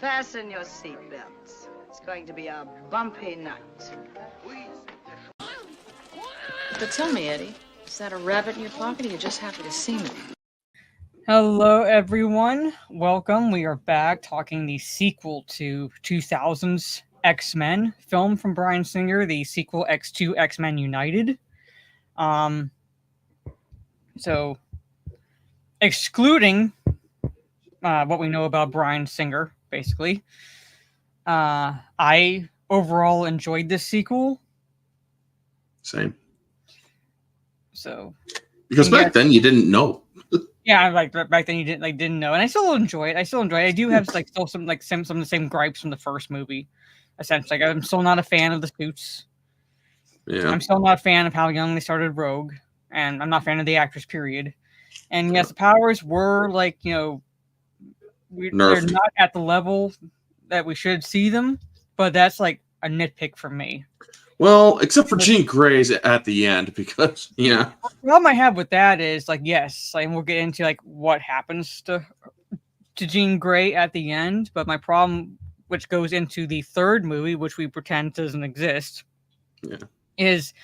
Fasten your seatbelts. It's going to be a bumpy night. But tell me, Eddie, is that a rabbit in your pocket or are you just happy to see me? Hello, everyone. Welcome. We are back talking the sequel to 2000's X-Men film from Bryan Singer, the sequel X2 X-Men United. So, excluding what we know about Bryan Singer, basically, I overall enjoyed this sequel. Same. So, because back then you didn't know. Yeah, like back then you didn't know, and I still enjoy it. I do have still some of the same gripes from the first movie. Essentially, I'm still not a fan of the suits. Yeah, I'm still not a fan of how young they started Rogue, and I'm not a fan of the actress. Period. And yes, the powers were they're not at the level that we should see them, but that's like a nitpick for me. Well, except for Jean Grey's at the end, because the problem I have with that is and we'll get into what happens to Jean Grey at the end, but my problem, which goes into the third movie, which we pretend doesn't exist, is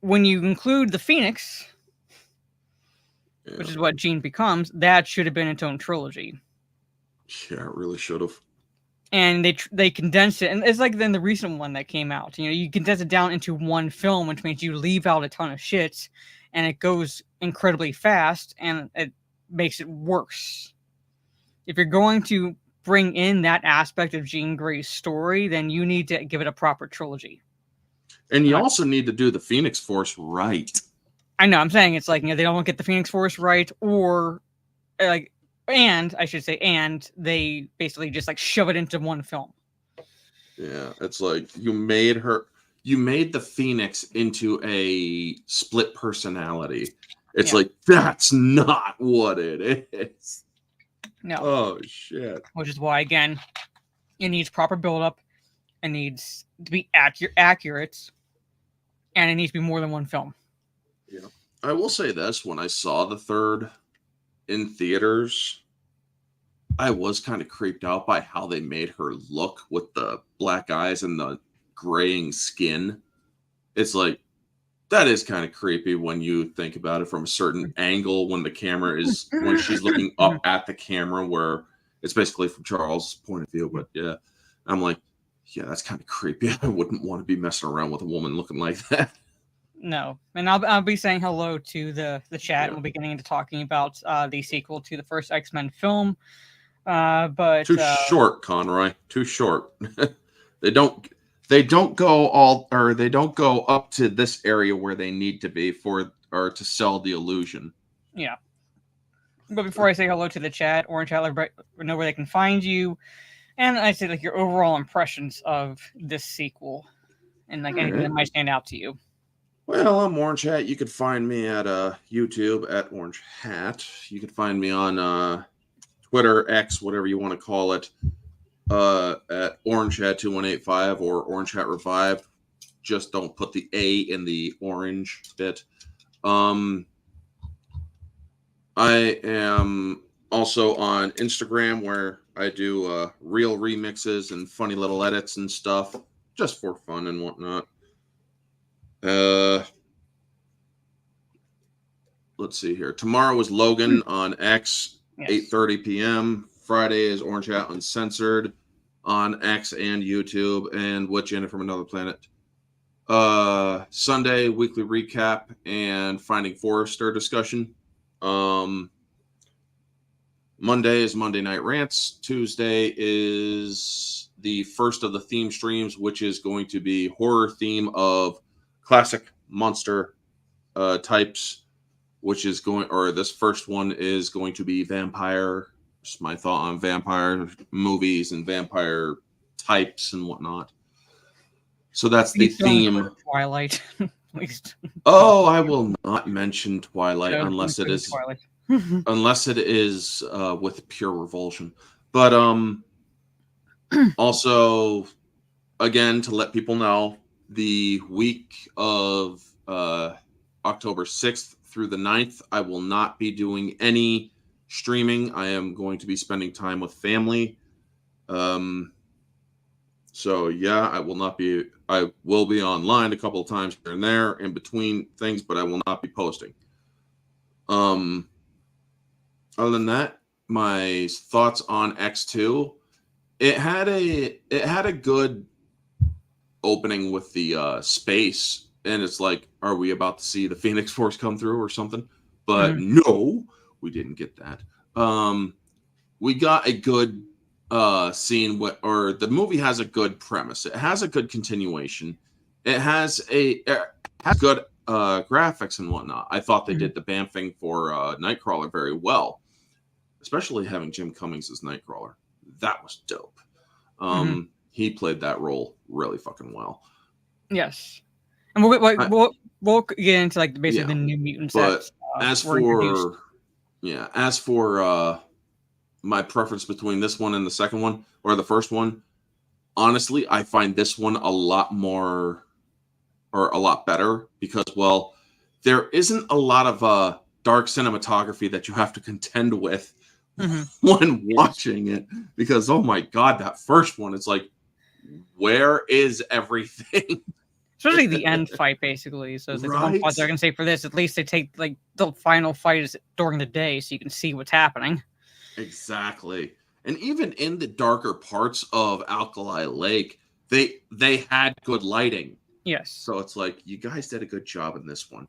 when you include the Phoenix, which is what Jean becomes, that should have been its own trilogy. Yeah, it really should have. And they condensed it, and it's like then the recent one that came out. You condense it down into one film, which means you leave out a ton of shit, and it goes incredibly fast, and it makes it worse. If you're going to bring in that aspect of Jean Grey's story, then you need to give it a proper trilogy. And you also need to do the Phoenix Force right. I know. I'm saying it's they don't get the Phoenix Force right, or and they basically just shove it into one film. Yeah, it's like you made the Phoenix into a split personality. It's like, that's not what it is. No. Oh, shit. Which is why, again, it needs proper build-up. It needs to be accurate. And it needs to be more than one film. Yeah. I will say this. When I saw the third in theaters, I was kind of creeped out by how they made her look with the black eyes and the graying skin. It's like, that is kind of creepy when you think about it from a certain angle when when she's looking up at the camera, where it's basically from Charles' point of view. But yeah, I'm like, yeah, that's kind of creepy. I wouldn't want to be messing around with a woman looking like that. No. And I'll be saying hello to the chat, and we'll be getting into talking about the sequel to the first X-Men film. But too short, Conroy. Too short. They don't go up to this area where they need to be to sell the illusion. Yeah. But before I say hello to the chat, Orange Hat, know where they can find you, and I say your overall impressions of this sequel, and anything that might stand out to you. Well, I'm Orange Hat. You can find me at YouTube at Orange Hat. You can find me on Twitter, X, whatever you want to call it, at Orange Hat 2185 or Orange Hat Revive. Just don't put the A in the orange bit. I am also on Instagram, where I do real remixes and funny little edits and stuff, just for fun and whatnot. Let's see here. Tomorrow is Logan on X, 8:30 p.m. Friday is Orange Hat Uncensored on X and YouTube, and What Janet from Another Planet. Sunday, weekly recap and Finding Forrester discussion. Monday is Monday Night Rants. Tuesday is the first of the theme streams, which is going to be horror theme of classic monster types, which is this first one is going to be vampire. Just my thought on vampire movies and vampire types and whatnot. So that's the theme. Twilight, at least. Oh, I will not mention Twilight unless it is with pure revulsion. But also, again, to let people know, the week of October 6th through the 9th, I will not be doing any streaming. I am going to be spending time with family. So yeah, I will be online a couple of times here and there in between things, but I will not be posting. Other than that, my thoughts on X2, it had a good opening with the space, and it's like, are we about to see the Phoenix Force come through or something? But no, we didn't get that. We got a good scene or the movie has a good premise. It has a good continuation. It has good graphics and whatnot. I thought they did the bamfing for Nightcrawler very well, especially having Jim Cummings as Nightcrawler. That was dope. He played that role really fucking well. Yes, and we'll get into like basically the New Mutants. But as for my preference between this one and the second one, or the first one, honestly, I find this one a lot better because, well, there isn't a lot of dark cinematography that you have to contend with when watching it. Because, oh my God, that first one, it's like, where is everything? Especially the end fight, basically. So it's like the one part I can say for this, at least they take like the final fight is during the day, so you can see what's happening. Exactly. And even in the darker parts of Alkali Lake, they had good lighting. Yes. So it's like, you guys did a good job in this one.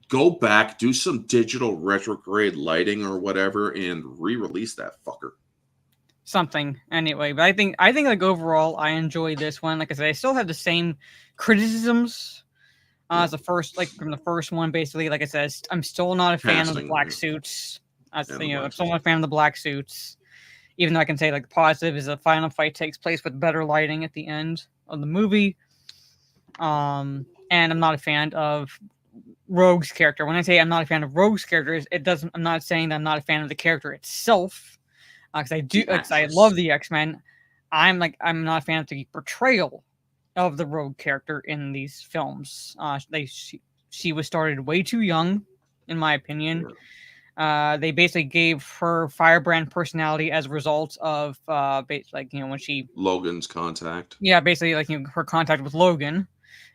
Go back, do some digital retrograde lighting or whatever, and re-release that fucker. Something anyway, but I think like overall, I enjoy this one. Like I said, I still have the same criticisms as the first, like from the first one. Basically, like I said, I'm still not a fan of the black suits. I'm still not a fan of the black suits. Even though I can say like the positive is the final fight takes place with better lighting at the end of the movie. And I'm not a fan of Rogue's character. When I say I'm not a fan of Rogue's character, I'm not saying that I'm not a fan of the character itself. Because I love the X-Men. I'm not a fan of the portrayal of the Rogue character in these films. She was started way too young, in my opinion. They basically gave her firebrand personality as a result of when she Logan's contact. Yeah, basically her contact with Logan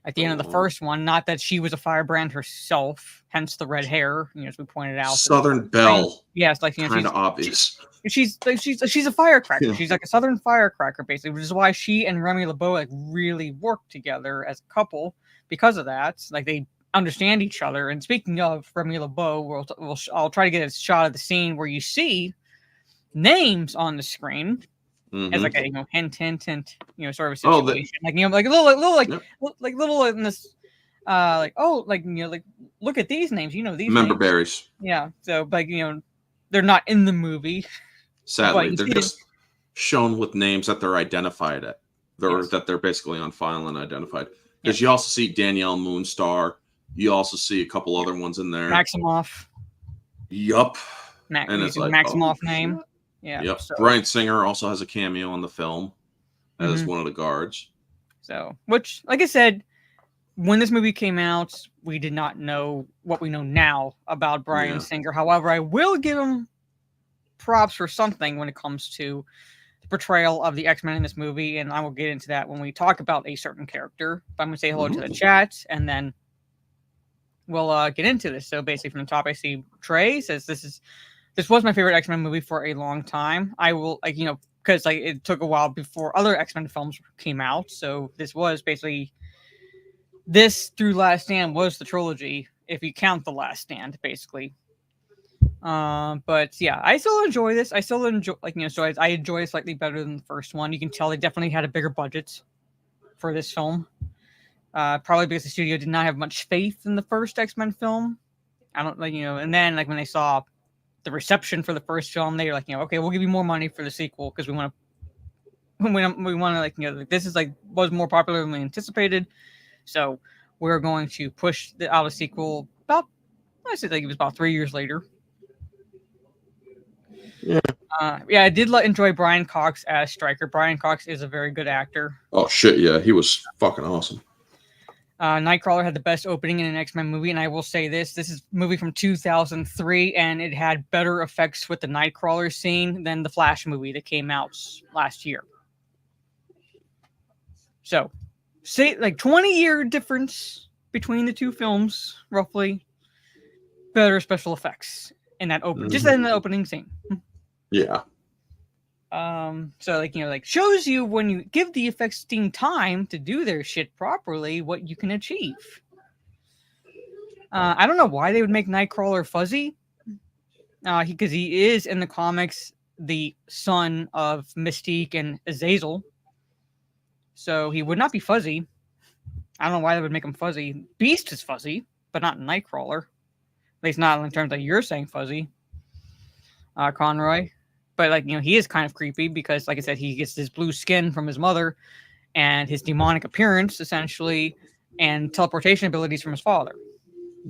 at the end of the first one. Not that she was a firebrand herself, hence the red hair. As we pointed out, Southern Belle. Yes, kind of obvious. She's a firecracker. Yeah. She's like a Southern firecracker, basically, which is why she and Remy LeBeau really work together as a couple because of that. Like they understand each other. And speaking of Remy LeBeau, I'll try to get a shot of the scene where you see names on the screen as like a hint, sort of a situation. Little in this. Look at these names. These member names. berries. Yeah. So they're not in the movie. Sadly, they're just shown with names that they're identified at. That they're basically on file and identified. Because you also see Danielle Moonstar. You also see a couple other ones in there. Maximoff. Yup. And it's like Maximoff name. Yeah. Yep. So. Bryan Singer also has a cameo in the film as one of the guards. So, which, like I said, when this movie came out, we did not know what we know now about Bryan Singer. However, I will give him props for something when it comes to the portrayal of the X-Men in this movie, and I will get into that when we talk about a certain character. But I'm going to say hello to the chat, and then we'll get into this. So basically from the top, I see Trey says this was my favorite X-Men movie for a long time. I will, because it took a while before other X-Men films came out. So this was basically, this through Last Stand was the trilogy, if you count The Last Stand, basically. But yeah, I still enjoy this. I still enjoy, I enjoy it slightly better than the first one. You can tell they definitely had a bigger budget for this film. Probably because the studio did not have much faith in the first X-Men film. I don't and then when they saw the reception for the first film, they were like, okay, we'll give you more money for the sequel because we want to, this is was more popular than we anticipated. So we're going to push out a sequel it was about 3 years later. Yeah. I did enjoy Brian Cox as Stryker. Brian Cox is a very good actor. Oh shit, yeah, he was fucking awesome. Nightcrawler had the best opening in an X-Men movie, and I will say this is a movie from 2003, and it had better effects with the Nightcrawler scene than the Flash movie that came out last year. So, say like 20-year difference between the two films, roughly. Better special effects in that just in the opening scene. Yeah. So like, like shows you when you give the effects team time to do their shit properly, what you can achieve. I don't know why they would make Nightcrawler fuzzy. Because he is in the comics the son of Mystique and Azazel. So he would not be fuzzy. I don't know why they would make him fuzzy. Beast is fuzzy, but not Nightcrawler. At least not in terms that you're saying fuzzy, Conroy. But, like, he is kind of creepy because, like I said, he gets his blue skin from his mother and his demonic appearance, essentially, and teleportation abilities from his father.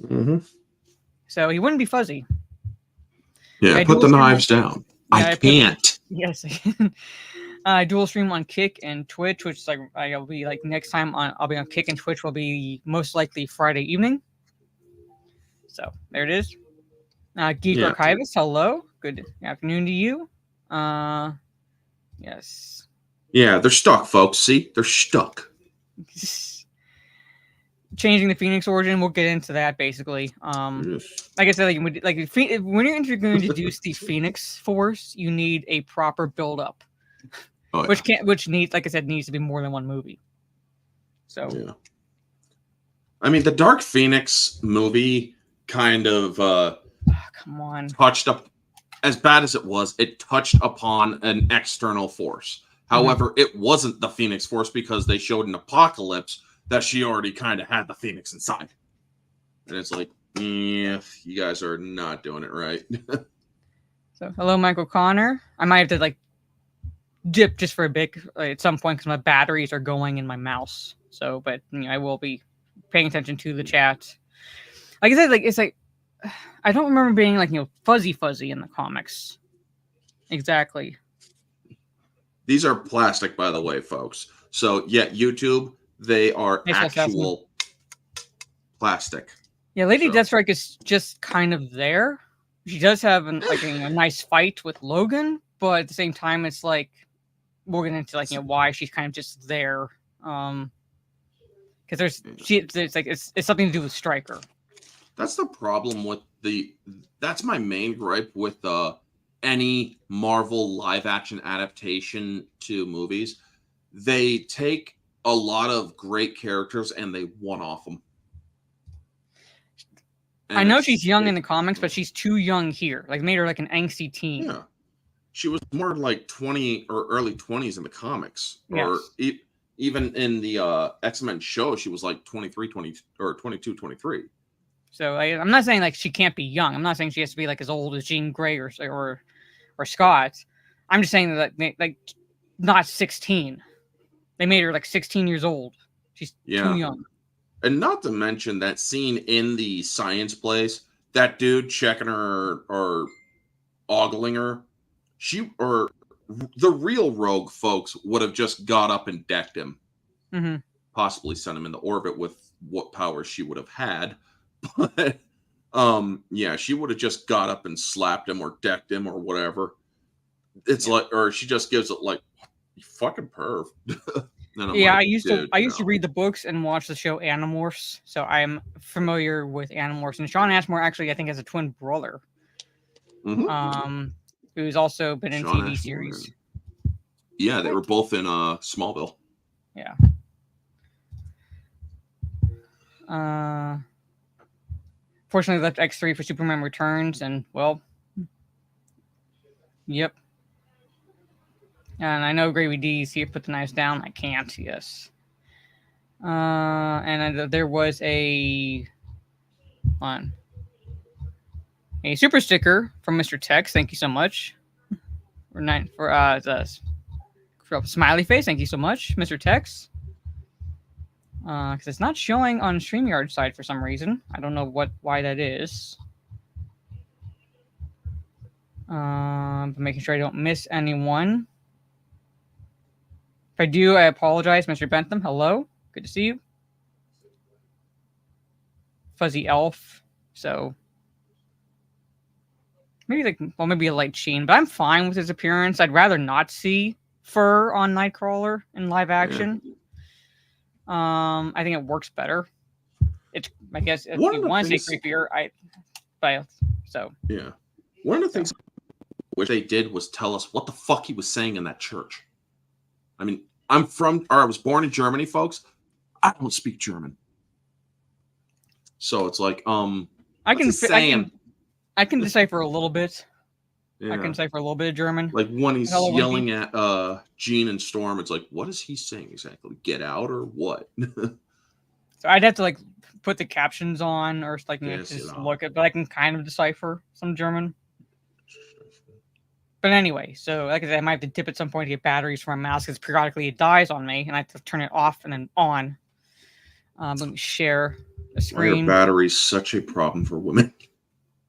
Mm-hmm. So he wouldn't be fuzzy. Yeah, put the knives down. I can't. Yes. Dual stream on Kick and Twitch, which is like I'll be like next time I'll be on Kick and Twitch will be most likely Friday evening. So there it is. Geek Archivist, hello. Good afternoon to you. Yes. Yeah, they're stuck, folks. See, they're stuck. Changing the Phoenix origin, we'll get into that basically. Like I said, when you're going to introduce the Phoenix Force, you need a proper build-up, which needs, like I said, needs to be more than one movie. So, yeah. I mean, the Dark Phoenix movie kind of come on, touched up. As bad as it was, it touched upon an external force. However, it wasn't the Phoenix Force because they showed in Apocalypse that she already kind of had the Phoenix inside. And it's like, yeah, you guys are not doing it right. So, hello, Michael Connor. I might have to, dip just for a bit at some point because my batteries are going in my mouse. So, but, I will be paying attention to the chat. Like I said, it's like, I don't remember being fuzzy in the comics. Exactly. These are plastic, by the way, folks. So yeah, YouTube, they are actual plastic. Yeah, Lady Deathstrike is just kind of there. She does have a nice fight with Logan, but at the same time, it's like we'll get into why she's kind of just there. Because it's something to do with Stryker. That's the problem with that's my main gripe with any Marvel live action adaptation to movies. They take a lot of great characters and they one-off them. And I know she's young in the comics, but she's too young here. Made her an angsty teen. Yeah. She was more like 20 or early 20s in the comics. Yes. Or even in the X-Men show, she was 23, 20, or 22, 23. So I'm not saying she can't be young. I'm not saying she has to be as old as Jean Grey or Scott. I'm just saying that not 16. They made her 16 years old. She's too young. And not to mention that scene in the science place, that dude checking her or ogling her, the real Rogue folks would have just got up and decked him. Mm-hmm. Possibly sent him into orbit with what powers she would have had. But yeah, she would have just got up and slapped him or decked him or whatever. It's or she just gives it you fucking perv. Yeah, I used to read the books and watch the show Animorphs, so I'm familiar with Animorphs. And Sean Ashmore actually, I think, has a twin brother, who's also been in TV series. Yeah, they were both in Smallville. Yeah. Fortunately, left X3 for Superman Returns, and yep. And I know Gravy D's here. Put the knives down. I can't. Yes. And there was a super sticker from Mr. Tex. Thank you so much. For smiley face. Thank you so much, Mr. Tex. Because it's not showing on StreamYard side for some reason. I don't know why that is. But making sure I don't miss anyone. If I do, I apologize, Mr. Bentham. Hello. Good to see you. fuzzy elf. So maybe maybe a light sheen, but I'm fine with his appearance. I'd rather not see fur on Nightcrawler in live action. I think it works better. I guess if you want to say creepier, yeah. One of the things which they did was tell us what the fuck he was saying in that church. I mean, I was born in Germany, folks. I don't speak German, so it's like I can decipher a little bit. Yeah. I can decipher a little bit of German. Like when he's yelling at Jean and Storm, it's like, what is he saying exactly? Get out or what? So I'd have to like put the captions on or like just look at, but I can kind of decipher some German. But anyway, so like I said, I might have to dip at some point to get batteries for my mouse because periodically it dies on me, and I have to turn it off and then on. Let me share the screen. Why are batteries such a problem for women?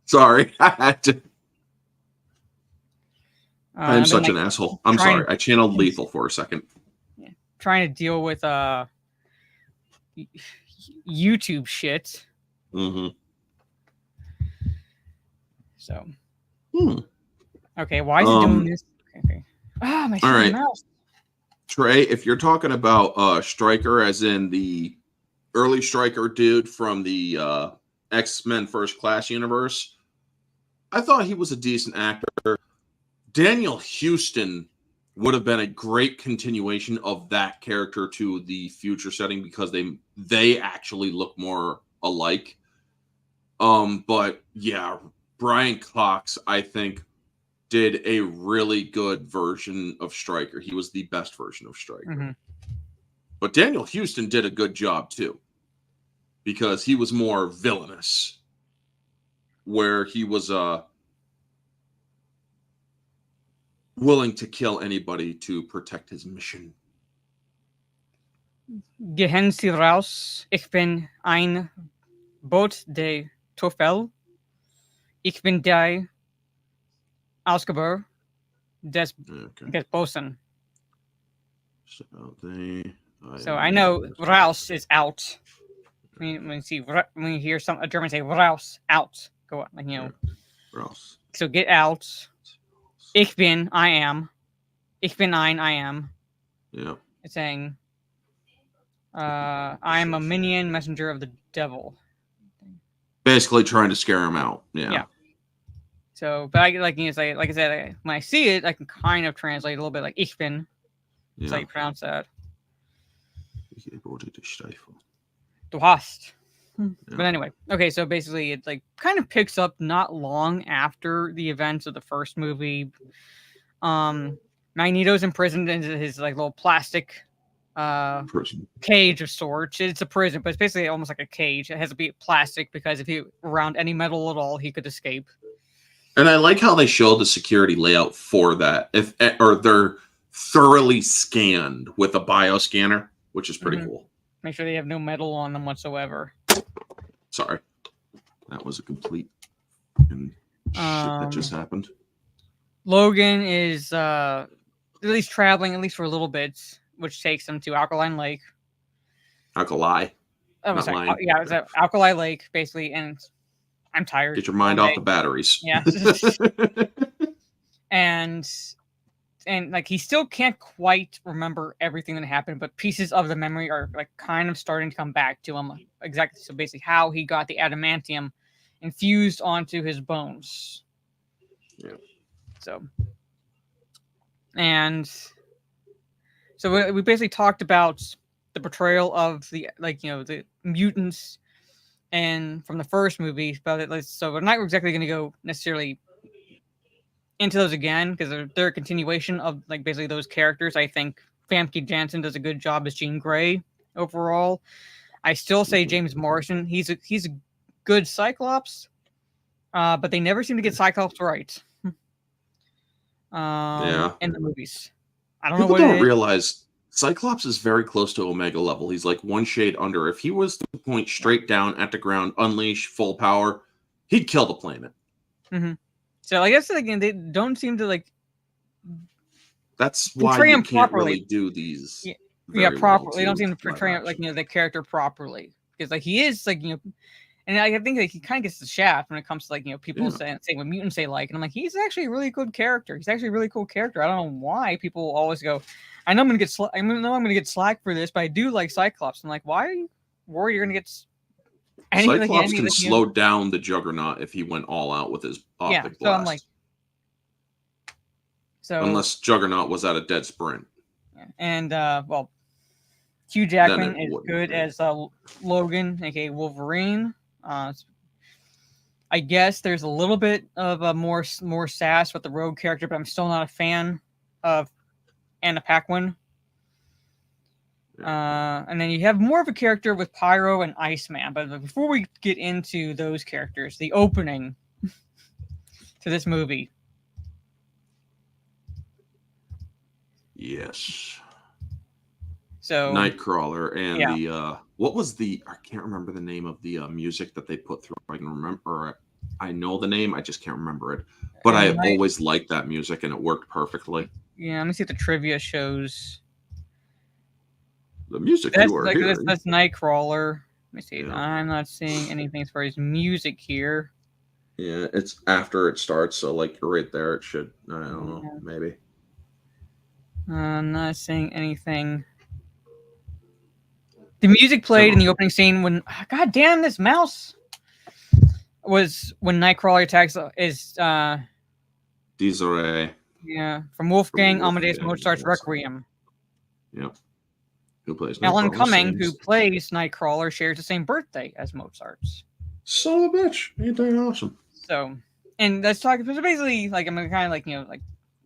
Sorry, I had to. I'm such an asshole. I'm sorry. I channeled Lethal for a second. Yeah, trying to deal with YouTube shit. Mm-hmm. So. Okay, why is it doing this? Okay. My mouse. Trey, if you're talking about Stryker, as in the early Stryker dude from the X-Men First Class universe, I thought he was a decent actor. Daniel Houston would have been a great continuation of that character to the future setting because they actually look more alike. But yeah, Brian Cox, I think, did a really good version of Stryker. He was the best version of Stryker. Mm-hmm. But Daniel Houston did a good job too, because he was more villainous, where he was willing to kill anybody to protect his mission. Gehen Sie raus. Ich bin ein Boot de Teufel. Ich bin der Ausgeber des Bosen. So I know raus is out. When you hear a German say raus, out, go up, Raus. So get out. Ich bin, I am. Ich bin ein, I am. Yeah. It's saying, I am a minion messenger of the devil. Basically trying to scare him out. Yeah. So, but like I said, when I see it, I can kind of translate a little bit like ich bin. That's how you pronounce that. Du hast. Yeah. But anyway, okay, so basically it like kind of picks up not long after the events of the first movie. Magneto's imprisoned in his like little plastic prison cage of sorts. It's a prison, but it's basically almost like a cage. It has to be plastic because if he around any metal at all, he could escape. And I like how they showed the security layout for that. Or they're thoroughly scanned with a bioscanner, which is pretty cool. Make sure they have no metal on them whatsoever. Sorry. That was a complete shit that just happened. Logan is at least traveling, at least for a little bit, which takes him to Alkali Lake. Alkali? Oh, sorry. Yeah, it's Alkali Lake, basically, and I'm tired. Get your mind off the batteries. Yeah. And like he still can't quite remember everything that happened, but pieces of the memory are like kind of starting to come back to him. Exactly. So basically how he got the adamantium infused onto his bones. Yeah. So we basically talked about the portrayal of the the mutants and from the first movie, but so we're not exactly going to go necessarily into those again because they're a continuation of like basically those characters. I think Famke Janssen does a good job as Jean Grey overall. I still say James Morrison. He's a good Cyclops, but they never seem to get Cyclops right. In the movies, I don't know what people don't realize. Cyclops is very close to Omega level. He's like one shade under. If he was to point straight down at the ground, unleash full power, he'd kill the planet. Mm-hmm. So I guess again they don't seem to like. That's why you can't really do these. Yeah, properly. They don't seem to portray the character properly because like he is like and And I think like he kind of gets the shaft when it comes to like people Yeah. saying what mutants they like, and I'm like, he's actually a really good character. He's actually a really cool character. I don't know why people always go, I know I'm gonna get I'm gonna get slack for this, but I do like Cyclops. I'm like, why are you worried you're gonna get Cyclops can slow down the Juggernaut if he went all out with his optic so blast. I'm like, unless Juggernaut was at a dead sprint. And well, Hugh Jackman is good as Logan, aka Wolverine. I guess there's a little bit of a more sass with the Rogue character, but I'm still not a fan of Anna Paquin. And then you have more of a character with Pyro and Iceman. But before we get into those characters, the opening to this movie. Yes. So Nightcrawler and the what was the I can't remember the name of the music that they put through. I can remember I know the name, I just can't remember it. But I have always liked that music and it worked perfectly. Yeah, let me see if the trivia shows the music that's, you are like, hearing. That's Nightcrawler. Let me see. Yeah. I'm not seeing anything as far as music here. Yeah, it's after it starts, so like right there it should I don't know, maybe. I'm not seeing anything. The music played in the opening scene when God damn this mouse was when Nightcrawler attacks Desiree. Yeah, from Wolfgang Amadeus Mozart's Requiem. Yep. Who plays Alan Cumming, who plays Nightcrawler, shares the same birthday as Mozart's. Son of a bitch. Ain't that awesome? So, and let's talk. So basically, like I'm gonna kind of like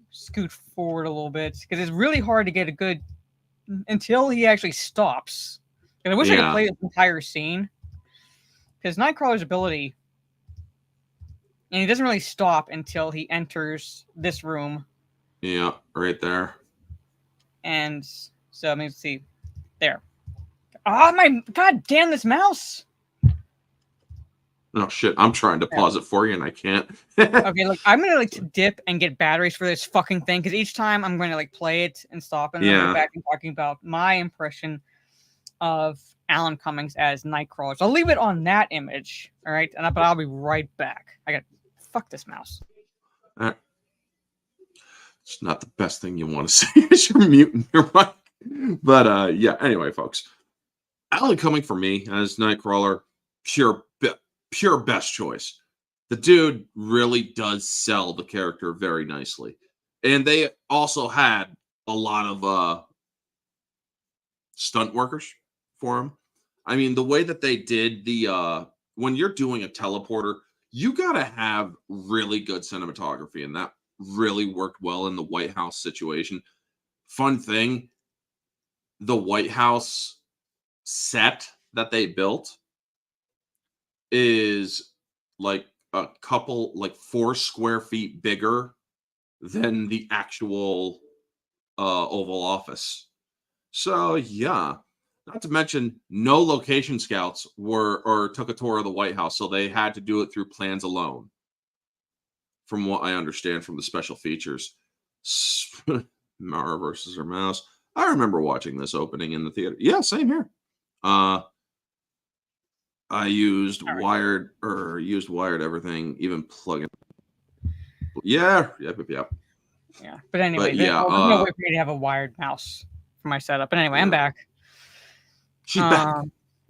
scoot forward a little bit because it's really hard to get a good until he actually stops. And I wish I could play this entire scene because Nightcrawler's ability, and he doesn't really stop until he enters this room. Yeah, right there. And so let me see. There. Oh my God damn this mouse. Oh shit, I'm trying to pause it for you and I can't. Okay, look, I'm gonna dip and get batteries for this fucking thing because each time I'm going to play it and stop and then go back and talking about my impression of Alan Cummings as Nightcrawler. So I'll leave it on that image, all right? But I'll be right back. Fuck this mouse. It's not the best thing you want to say as you're muting your mic. But yeah, anyway, folks. Alan Cumming for me as Nightcrawler, pure best choice. The dude really does sell the character very nicely. And they also had a lot of stunt workers for him. I mean, the way that they did the when you're doing a teleporter, you gotta have really good cinematography, and that really worked well in the White House situation. Fun thing, the White House set that they built is like a couple, like 4 square feet bigger than the actual Oval Office. So yeah, not to mention no location scouts took a tour of the White House, so they had to do it through plans alone. From what I understand from the special features. Mara versus her mouse. I remember watching this opening in the theater. Yeah, same here. I used wired everything, even plugging. Yeah. Yeah, but anyway, But there's no way for me to have a wired mouse for my setup. But anyway, I'm back. She's back.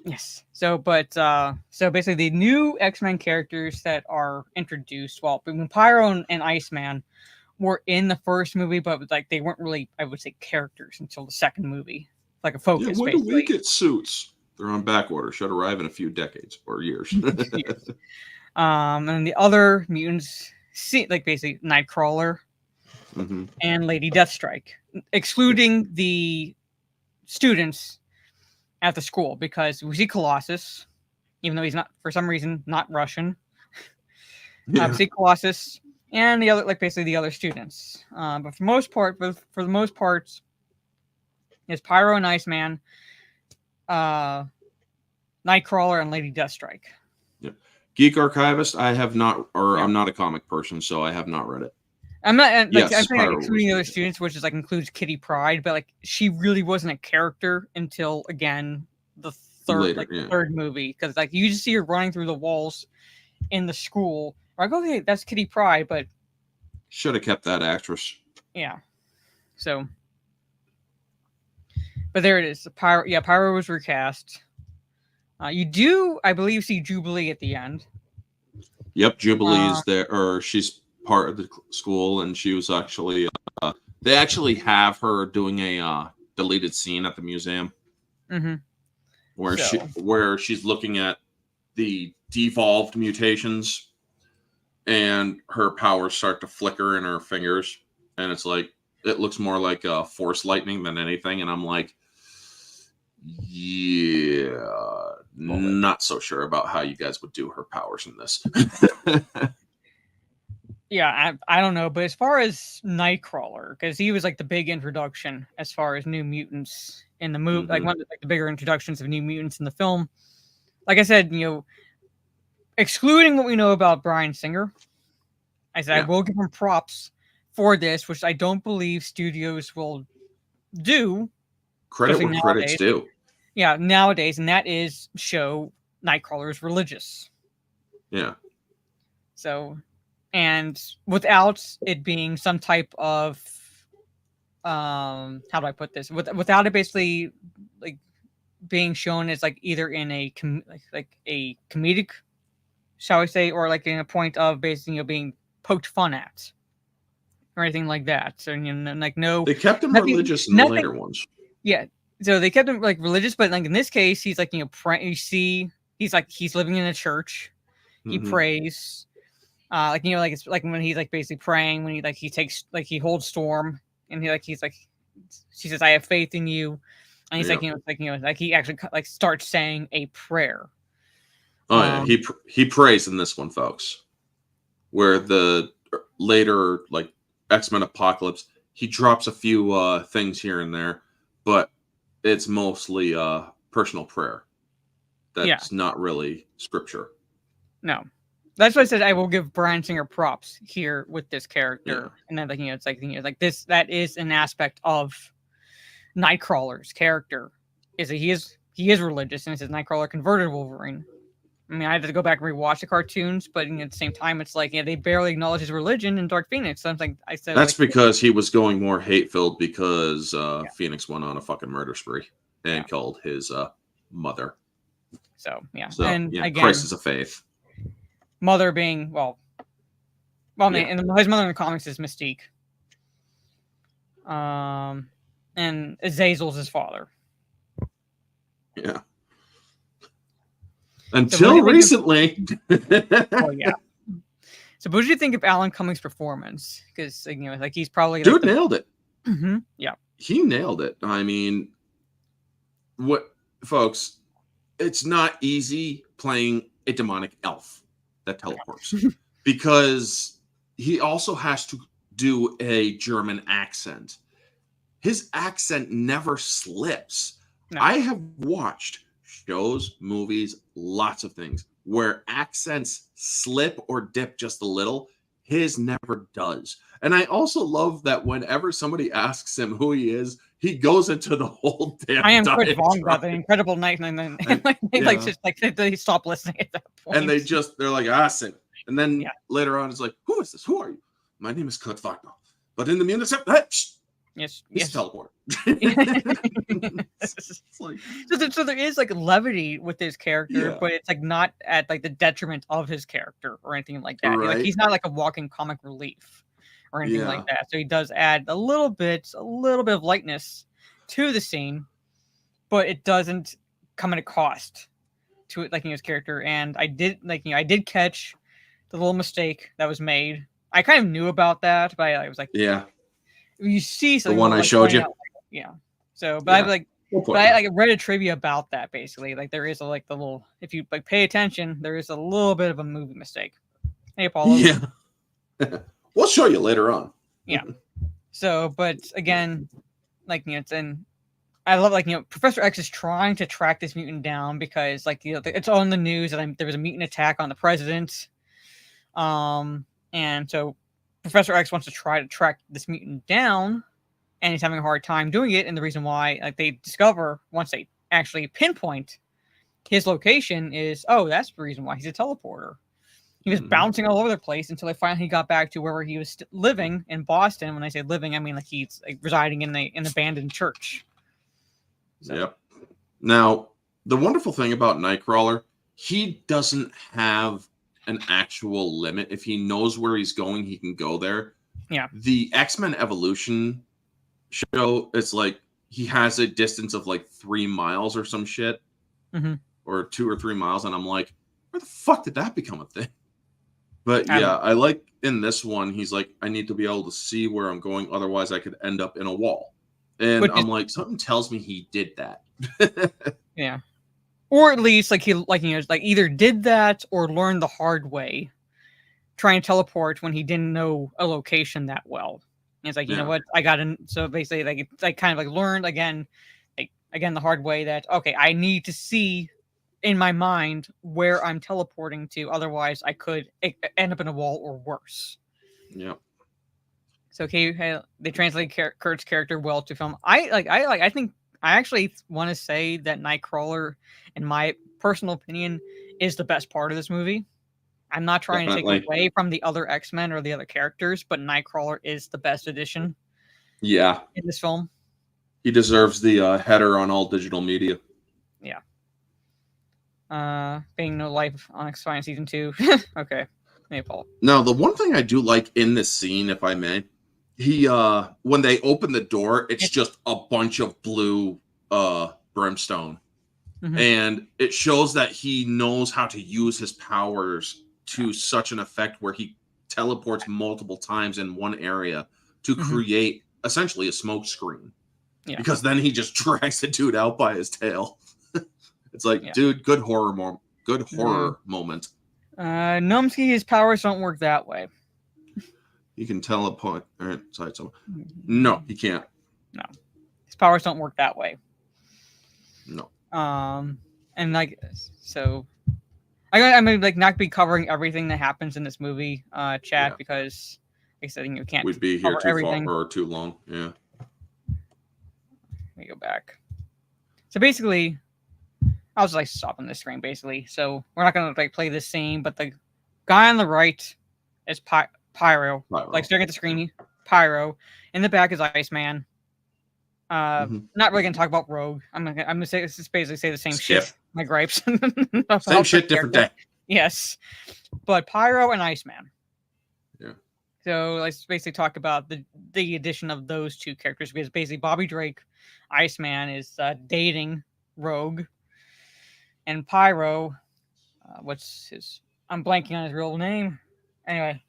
Yes. So basically, the new X-Men characters that are introduced. Well, when Pyro and Iceman were in the first movie, but like they weren't really, I would say, characters until the second movie, like a focus. Yeah, when do we get suits? They're on back order. Should arrive in a few decades or years. Yes. And the other mutants, like basically Nightcrawler and Lady Deathstrike, excluding the students at the school, because we see Colossus, even though he's not, for some reason, not Russian. We see Colossus and the other, like basically the other students. But for the most part, it's Pyro and Iceman, Nightcrawler, and Lady Deathstrike. Yeah. Geek Archivist, I have not, or I'm not a comic person, so I have not read it. I'm not I'm saying like, including the other students, which is like includes Kitty Pryde, but like she really wasn't a character until again the third Later, yeah. third movie, because like you just see her running through the walls in the school. Like, okay, that's Kitty Pryde, but Should have kept that actress. yeah. So, but there it is. Pyro was recast. You do, I believe, see Jubilee at the end. Yep, Jubilee is there, or she's part of the school, and she was actually. They actually have her doing a deleted scene at the museum, where she's looking at the devolved mutations, and her powers start to flicker in her fingers, and it's like it looks more like a force lightning than anything, and I'm like, yeah, not so sure about how you guys would do her powers in this. Yeah, I don't know, but as far as Nightcrawler, because he was like the big introduction as far as New Mutants in the movie, like one of the bigger introductions of New Mutants in the film. Like I said, excluding what we know about Bryan Singer, I said I will give him props for this, which I don't believe studios will do. Credit where credit's due. Yeah, nowadays, and that is show Nightcrawler is religious. Yeah. So, and without it being some type of, how do I put this? Without it basically like being shown as like either in a like a comedic, shall I say, or like in a point of basically being poked fun at, or anything like that. So like no, they kept him religious in the later ones. Yeah. So they kept him like religious, but like in this case, he's like, you see, he's living in a church. He prays. Like it's like when he's like basically praying, when he holds Storm, and she says, "I have faith in you," and he's like he actually like starts saying a prayer. Oh yeah, he prays in this one, folks. Where the later like X-Men Apocalypse, he drops a few things here and there, but it's mostly personal prayer. That's not really scripture. No. That's why I said I will give Bryan Singer props here with this character. And then it's like this, that is an aspect of Nightcrawler's character, is that he is religious, and it says Nightcrawler converted Wolverine. I mean, I had to go back and rewatch the cartoons, but at the same time, it's like, they barely acknowledge his religion in Dark Phoenix. So I said that's because he was going more hate-filled because Phoenix went on a fucking murder spree and killed his mother. So and again, crisis of faith. Mother being and his mother in the comics is Mystique. And Azazel's his father. Yeah. Until recently. Oh yeah. So, what did you think of Alan Cummings' performance? Because he's probably dude nailed it. Yeah, he nailed it. I mean, folks? It's not easy playing a demonic elf that teleports because he also has to do a German accent. His accent never slips. No. I have watched shows, movies, lots of things where accents slip or dip just a little. His never does. And I also love that whenever somebody asks him who he is, he goes into the whole damn. I am Kurt Vonnegut, the Incredible Night, and then they stop listening at that point. And they're like, Sim. And then later on, it's like, who is this? Who are you? My name is Kurt Wagner. But in the municipal, yes, teleport. So there is like levity with his character, but it's like not at like the detriment of his character or anything like that. Right. Like he's not like a walking comic relief or anything like that. So he does add a little bit of lightness to the scene, but it doesn't come at a cost to it, like his character. And I did catch the little mistake that was made. I kind of knew about that, but I was like, you see something. The one I showed you. So, but I read a trivia about that. Basically, like there is a the little. If you pay attention, there is a little bit of a movie mistake. Hey, Apollo. Yeah. We'll show you later on. Yeah. So, but again, and I love Professor X is trying to track this mutant down because it's on the news that there was a mutant attack on the president. And so Professor X wants to try to track this mutant down, and he's having a hard time doing it. And the reason why they discover once they actually pinpoint his location is, oh, that's the reason why he's a teleporter. He was bouncing all over the place until they finally got back to where he was living in Boston. When I say living, I mean like he's like residing in an abandoned church. So. Yep. Now, the wonderful thing about Nightcrawler, he doesn't have an actual limit. If he knows where he's going, he can go there. Yeah. The X-Men Evolution show, it's like he has a distance of like 3 miles or some shit, or 2 or 3 miles, and I'm like, where the fuck did that become a thing? But yeah, I like in this one, he's like, I need to be able to see where I'm going, otherwise I could end up in a wall. And I'm like, something tells me he did that. Yeah. Or at least like he either did that or learned the hard way, trying to teleport when he didn't know a location that well. And it's like, you know what, I got in. So basically, like kind of like learned again the hard way that, okay, I need to see in my mind where I'm teleporting to, otherwise I could end up in a wall or worse. Yeah. So okay, they translate Kurt's character well to film. I think I actually want to say that Nightcrawler, in my personal opinion, is the best part of this movie. I'm not trying to take away from the other X-Men or the other characters, but Nightcrawler is the best addition. Yeah. In this film. He deserves the header on all digital media. Yeah. Being No Life on X-Files Season 2. Okay. Paul. Now, the one thing I do like in this scene, if I may, he when they open the door, it's just a bunch of blue brimstone. And it shows that he knows how to use his powers to such an effect where he teleports multiple times in one area to create essentially a smoke screen. Yeah. Because then he just drags the dude out by his tail. It's like, dude, good horror moment. Numsky, his powers don't work that way. He can teleport. No, he can't. No, his powers don't work that way. No. And like, so I mean, like, not be covering everything that happens in this movie, chat, because like I said, you can't. We'd be here too far or too long. Yeah. Let me go back. So basically, I was like stopping the screen basically. So we're not gonna like play this scene, but the guy on the right is Pyro. Like staring at the screen, Pyro. In the back is Iceman. Not really gonna talk about Rogue. I'm gonna say this is basically say the same shit. My gripes. Same shit, different day. Yes, but Pyro and Iceman. Yeah. So let's basically talk about the addition of those two characters, because basically Bobby Drake, Iceman, is dating Rogue, and Pyro, what's his? I'm blanking on his real name. Anyway,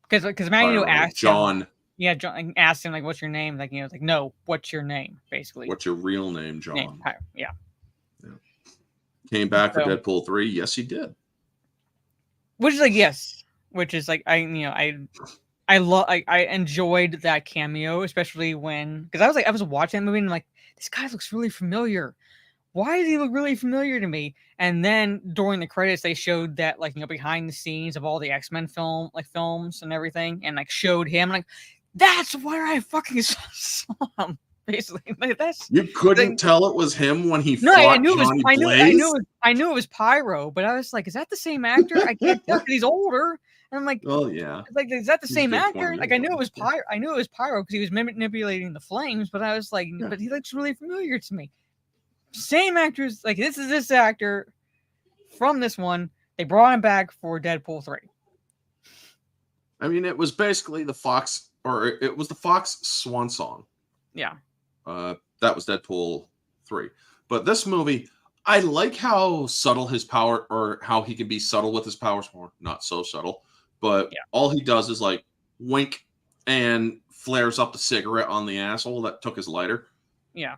because Magneto asked John. Yeah, John asked him like, "What's your name?" Like, like, no, what's your name? Basically, what's your real name, John? Yeah. Came back for Deadpool 3. Yes, he did. Which is like which is like I enjoyed that cameo, especially because I was watching that movie and I'm like, this guy looks really familiar. Why does he look really familiar to me? And then during the credits, they showed that behind the scenes of all the X-Men films and everything, and like showed him like, that's where I fucking saw him. Basically, you couldn't tell it was him when he fought I knew Johnny Blaze? I Blaze? knew it was Pyro, but I was like, is that the same actor? I can't tell because he's older. And I'm like, oh yeah, like, is that the same actor? Like, I knew it was Pyro. I knew it was Pyro because he was manipulating the flames. But I was like, but he looks really familiar to me. Same actors. Like, this is this actor from this one. They brought him back for Deadpool 3. I mean, it was basically the Fox swan song. Yeah. That was Deadpool 3. But this movie, I like how subtle his power, or how he can be subtle with his powers, or not so subtle, but all he does is like wink and flares up the cigarette on the asshole that took his lighter. Yeah.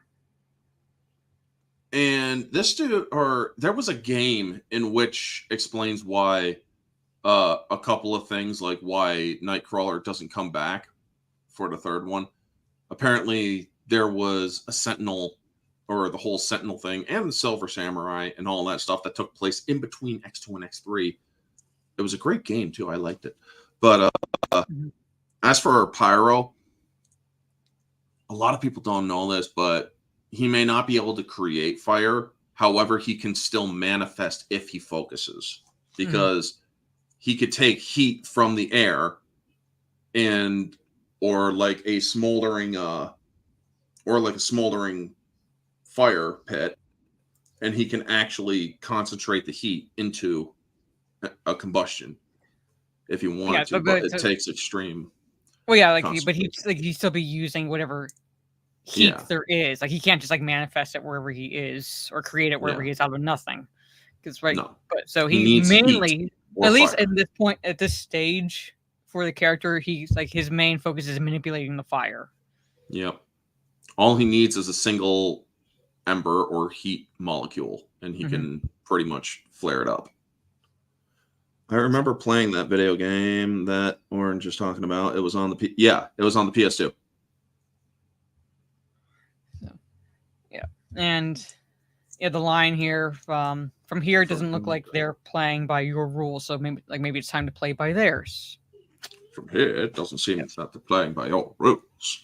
And there was a game in which explains why a couple of things, like why Nightcrawler doesn't come back for the third one. Apparently, there was a Sentinel, or the whole Sentinel thing, and the Silver Samurai, and all that stuff that took place in between X2 and X3. It was a great game, too. I liked it. But as for Pyro, a lot of people don't know this, but he may not be able to create fire. However, he can still manifest if he focuses, because he could take heat from the air or like a smoldering fire pit, and he can actually concentrate the heat into a combustion if he wanted to, but it takes extreme. Well, yeah, but he'd still be using whatever heat there is. Like, he can't just like manifest it wherever he is or create it wherever he is out of nothing. Because but so he mainly, at least at this point, at this stage for the character, he's like his main focus is manipulating the fire. Yep. All he needs is a single ember or heat molecule, and he can pretty much flare it up. I remember playing that video game that Orange is talking about. It was on the it was on the PS2. So, yeah, and the line here from here, it doesn't look like they're playing by your rules, so maybe it's time to play by theirs. From here, it doesn't seem that they're playing by your rules.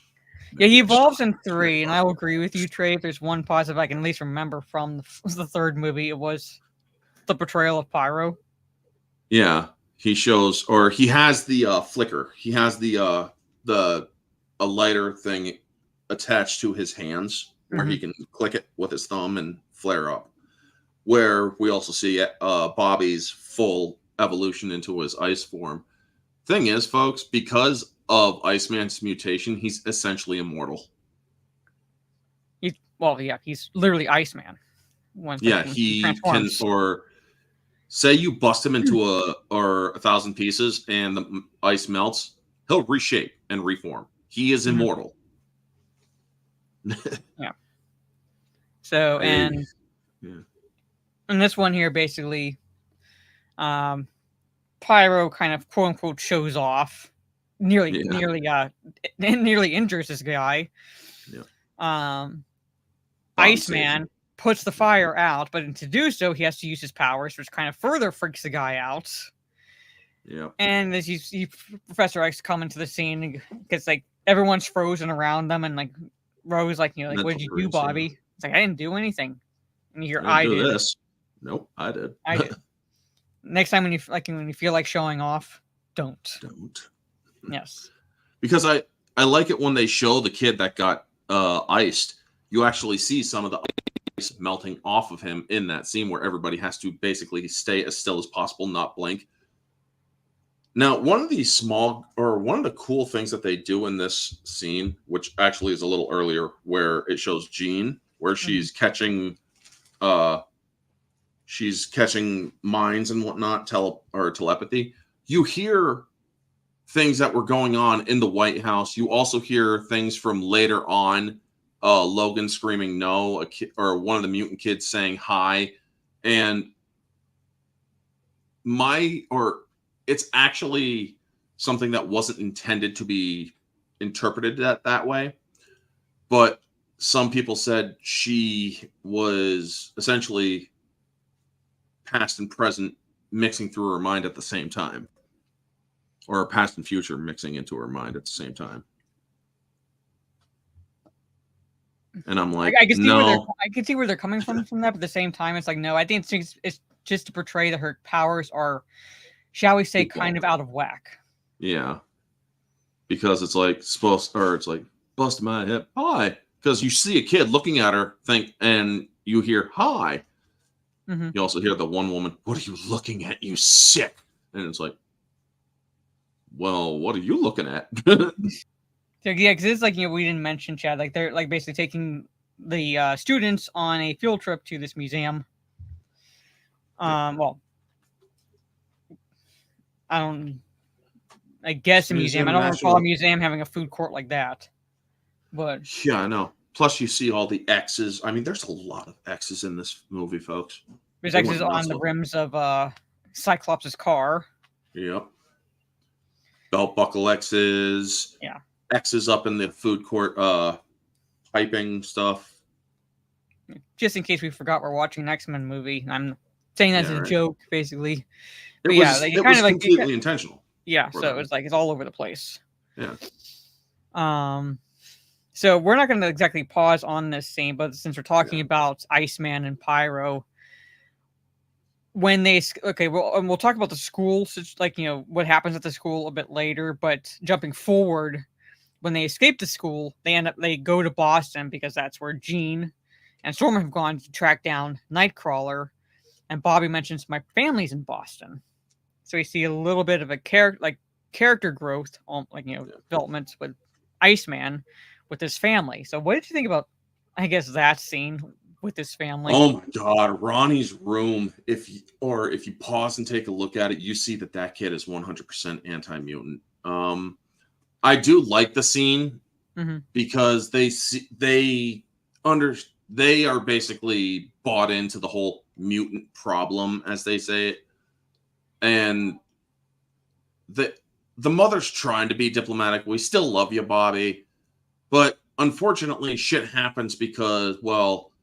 Yeah, he evolves in 3, and I will agree with you, Trey. If there's one positive I can at least remember from the third movie, it was the portrayal of Pyro. Yeah, he shows, or he has the flicker. He has a lighter thing attached to his hands, where he can click it with his thumb and flare up. Where we also see Bobby's full evolution into his ice form. Thing is, folks, because of Iceman's mutation, he's essentially immortal. He's literally Iceman. He can, or say you bust him into 1,000 pieces and the ice melts, he'll reshape and reform. He is immortal. Yeah. So, and this one here, basically, Pyro kind of quote unquote shows off, nearly injures this guy. Yeah. Iceman puts the fire out, but to do so, he has to use his powers, which kind of further freaks the guy out. Yeah. And as you see Professor X come into the scene, because like everyone's frozen around them, and like Rose, like, like, what did you do, Bobby? Yeah. It's like, I didn't do anything. And you hear, I did this. Nope, I did. I did. Next time when you feel like showing off, don't. Yes. Because I like it when they show the kid that got iced. You actually see some of the ice melting off of him in that scene where everybody has to basically stay as still as possible, not blink. Now, one of the cool things that they do in this scene, which actually is a little earlier, where it shows Jean, where she's catching minds and whatnot, telepathy. You hear things that were going on in the White House. You also hear things from later on, Logan screaming no, or one of the mutant kids saying hi, and it's actually something that wasn't intended to be interpreted that way, but some people said she was essentially past and present mixing through her mind at the same time, or past and future mixing into her mind at the same time. And I'm like, I can see where they're coming from that, but at the same time, it's like, no, I think it's just to portray that her powers are, shall we say, kind of out of whack. Yeah, because it's like it's like bust my hip, hi, because you see a kid looking at her, and you hear hi. Mm-hmm. You also hear the one woman, what are you looking at, you sick? And it's like, well, what are you looking at? So, yeah, because it's like, we didn't mention, Chad, like they're like basically taking the students on a field trip to this museum. Well, I guess a museum. I don't recall a museum having a food court like that. But yeah, I know. Plus, you see all the X's. I mean, there's a lot of X's in this movie, folks. There's X's on the rims of Cyclops' car. Yep. Belt buckle X's. Yeah. X's up in the food court piping stuff. Just in case we forgot we're watching an X-Men movie. I'm saying that as a joke, basically. It was completely intentional. Yeah, so it's like it's all over the place. Yeah. So we're not going to exactly pause on this scene, but since we're talking about Iceman and Pyro, when they we'll talk about the school, like what happens at the school a bit later. But jumping forward, when they escape the school, they go to Boston because that's where Jean and Storm have gone to track down Nightcrawler. And Bobby mentions my family's in Boston, so we see a little bit of a character growth, development with Iceman with his family. So what did you think about, I guess, that scene with his family? Oh my God, Ronnie's room. If you pause and take a look at it, you see that kid is 100% anti-mutant. I do like the scene because they are basically bought into the whole mutant problem, as they say it, and the mother's trying to be diplomatic. We still love you, Bobby, but unfortunately, shit happens because, well,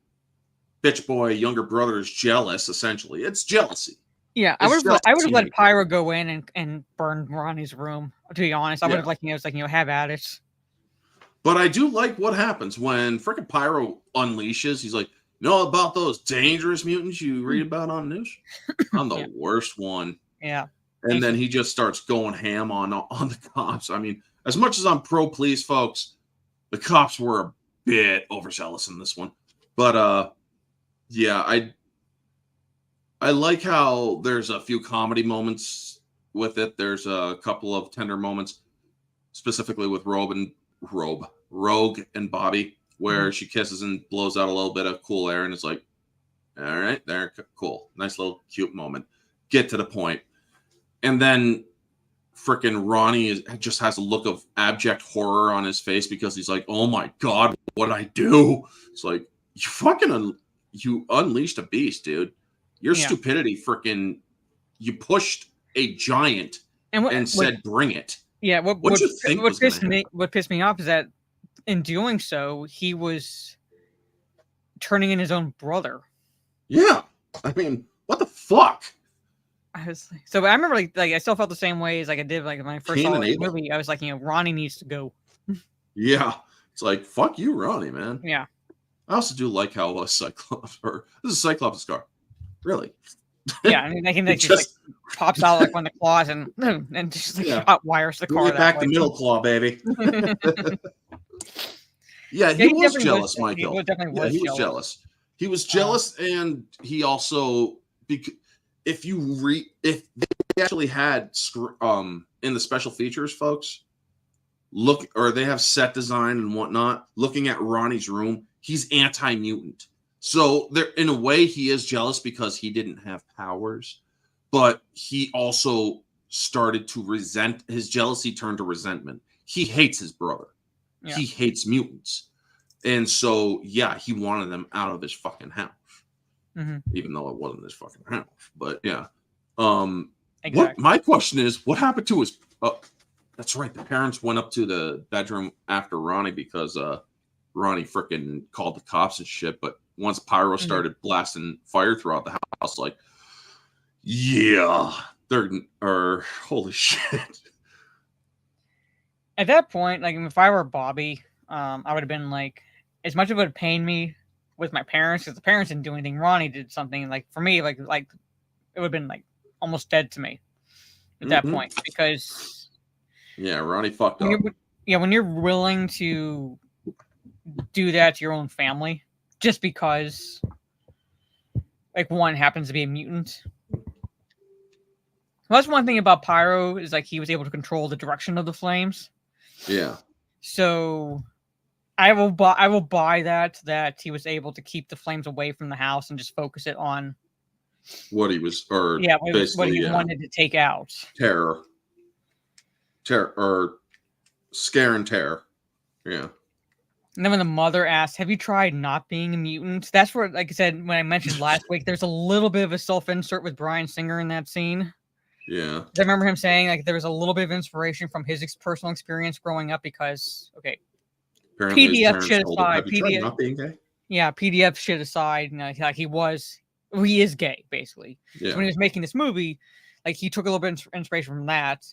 bitch boy younger brother is jealous. Essentially, it's jealousy. Yeah, I would have let Pyro go in and burn Ronnie's room. To be honest, I would have have at it. But I do like what happens when frickin' Pyro unleashes. He's like, know about those dangerous mutants you read about on the news? I'm the worst one. Yeah. And then he just starts going ham on the cops. I mean, as much as I'm pro police, folks, the cops were a bit overzealous in this one. But yeah, I like how there's a few comedy moments with it. There's a couple of tender moments, specifically with Rogue and Bobby, where she kisses and blows out a little bit of cool air, and it's like, all right, there, cool, nice little cute moment. Get to the point. And then freaking Ronnie just has a look of abject horror on his face because he's like, oh my God, what did I do? It's like, you unleashed a beast, dude. Your stupidity, freaking, you pushed a giant and said, bring it. Yeah, what pissed me off is that in doing so, he was turning in his own brother. Yeah. I mean, what the fuck? I remember like I still felt the same way as like I did like when I first saw the movie. I was like, Ronnie needs to go. Yeah. It's like, fuck you, Ronnie, man. Yeah. I also do like how Cyclops, this is Cyclops' scar. Really? Yeah, I mean, he just pops out like one of the claws and just hot wires the car. Back the middle claw, baby. He was jealous, Michael. He was jealous. He was jealous, and he also if they actually had in the special features, folks, they have set design and whatnot. Looking at Ronnie's room, he's anti-mutant. So there, in a way, he is jealous because he didn't have powers, but he also started to resent. His jealousy turned to resentment. He hates his brother. Yeah. He hates mutants. And so, he wanted them out of his fucking house. Even though it wasn't his fucking house. But yeah. Exactly. My question is, what happened to his... that's right. The parents went up to the bedroom after Ronnie because Ronnie freaking called the cops and shit. But once Pyro started blasting fire throughout the house, like, holy shit. At that point, like, if I were Bobby, I would have been like, as much as it would pain me with my parents, because the parents didn't do anything. Ronnie did something, like, for me, like it would have been like almost dead to me at that point, because Ronnie fucked up. When you're willing to do that to your own family just because like one happens to be a mutant. Well, that's one thing about Pyro is like he was able to control the direction of the flames. Yeah. So I will buy that he was able to keep the flames away from the house and just focus it on what he was, or what he wanted to take out. Terror, or scare and terror. Yeah. And then when the mother asked, "Have you tried not being a mutant?" That's where, like I said, when I mentioned last week, there's a little bit of a self-insert with Bryan Singer in that scene. Yeah. I remember him saying like there was a little bit of inspiration from his personal experience growing up because, apparently PDF shit aside, not being gay? Yeah, PDF shit aside, like he is gay basically. Yeah. So when he was making this movie, like he took a little bit of inspiration from that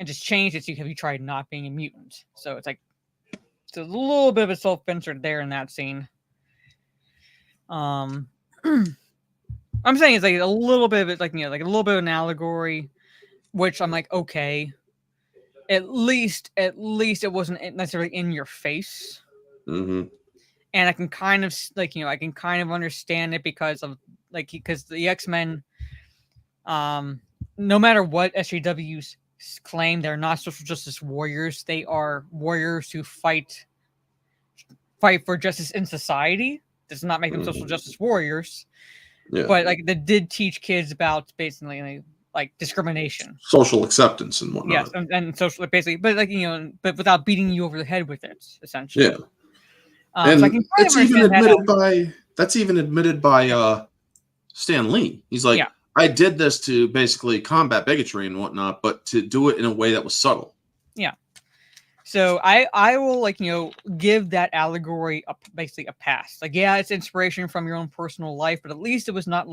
and just changed it to "Have you tried not being a mutant?" So it's like There's a little bit of a self-censored there in that scene. I'm saying it's like a little bit of it, like, like a little bit of an allegory, which I'm like, okay, at least it wasn't necessarily in your face. Mm-hmm. And I can kind of I can kind of understand it because the X-Men, no matter what SJWs claim, they're not social justice warriors. They are warriors who fight for justice in society. Does not make them social justice warriors. Yeah. But like they did teach kids about basically like discrimination, social acceptance, and whatnot. Yes, and social basically, but like but without beating you over the head with it, essentially. Yeah. And so it's even admitted by Stan Lee. He's like, I did this to basically combat bigotry and whatnot, but to do it in a way that was subtle. Yeah. So I will give that allegory basically a pass. Like, yeah, it's inspiration from your own personal life, but at least it was not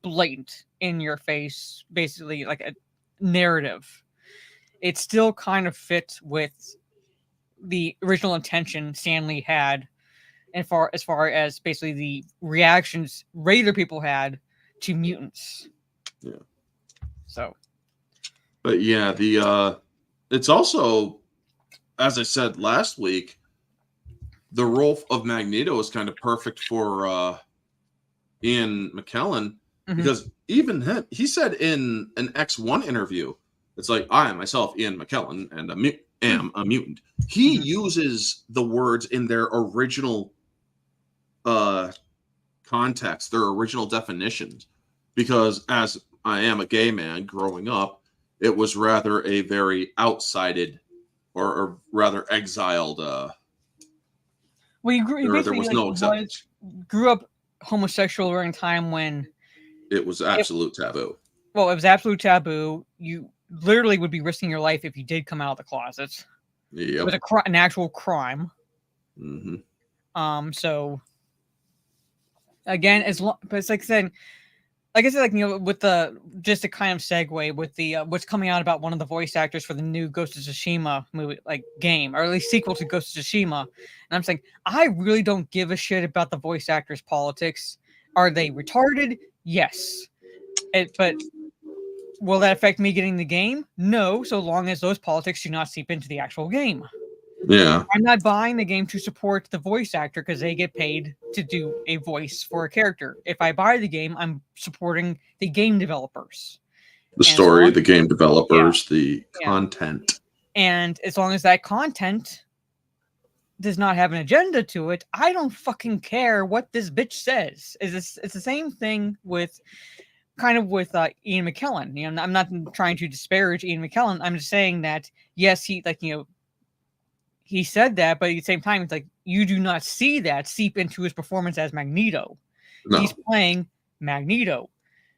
blatant in your face, basically like a narrative. It still kind of fits with the original intention Stan Lee had, and as far as basically the reactions regular people had to mutants. Yeah. So. But yeah, it's also, as I said last week, the role of Magneto is kind of perfect for Ian McKellen, because even him, he said in an X1 interview, it's like, I myself, Ian McKellen, and am a mutant. He uses the words in their original context, their original definitions, because as I am a gay man growing up, it was rather a very outsided or rather exiled. Well, there was no acceptance. Grew up homosexual during a time when it was absolute taboo. Well, it was absolute taboo. You literally would be risking your life if you did come out of the closet. Yep. It was an actual crime. Mm-hmm. So again, but it's like saying, like I said, with just to kind of segue with the what's coming out about one of the voice actors for the new Ghost of Tsushima movie, like game, or at least sequel to Ghost of Tsushima, and I'm saying I really don't give a shit about the voice actors' politics. Are they retarded? Yes, but will that affect me getting the game? No, so long as those politics do not seep into the actual game. Yeah. I'm not buying the game to support the voice actor because they get paid to do a voice for a character. If I buy the game, I'm supporting the game developers. The story, the game developers, the content. And as long as that content does not have an agenda to it, I don't fucking care what this bitch says. It's the same thing with Ian McKellen. I'm not trying to disparage Ian McKellen. I'm just saying that yes, he he said that, but at the same time, it's like you do not see that seep into his performance as Magneto. No. He's playing Magneto.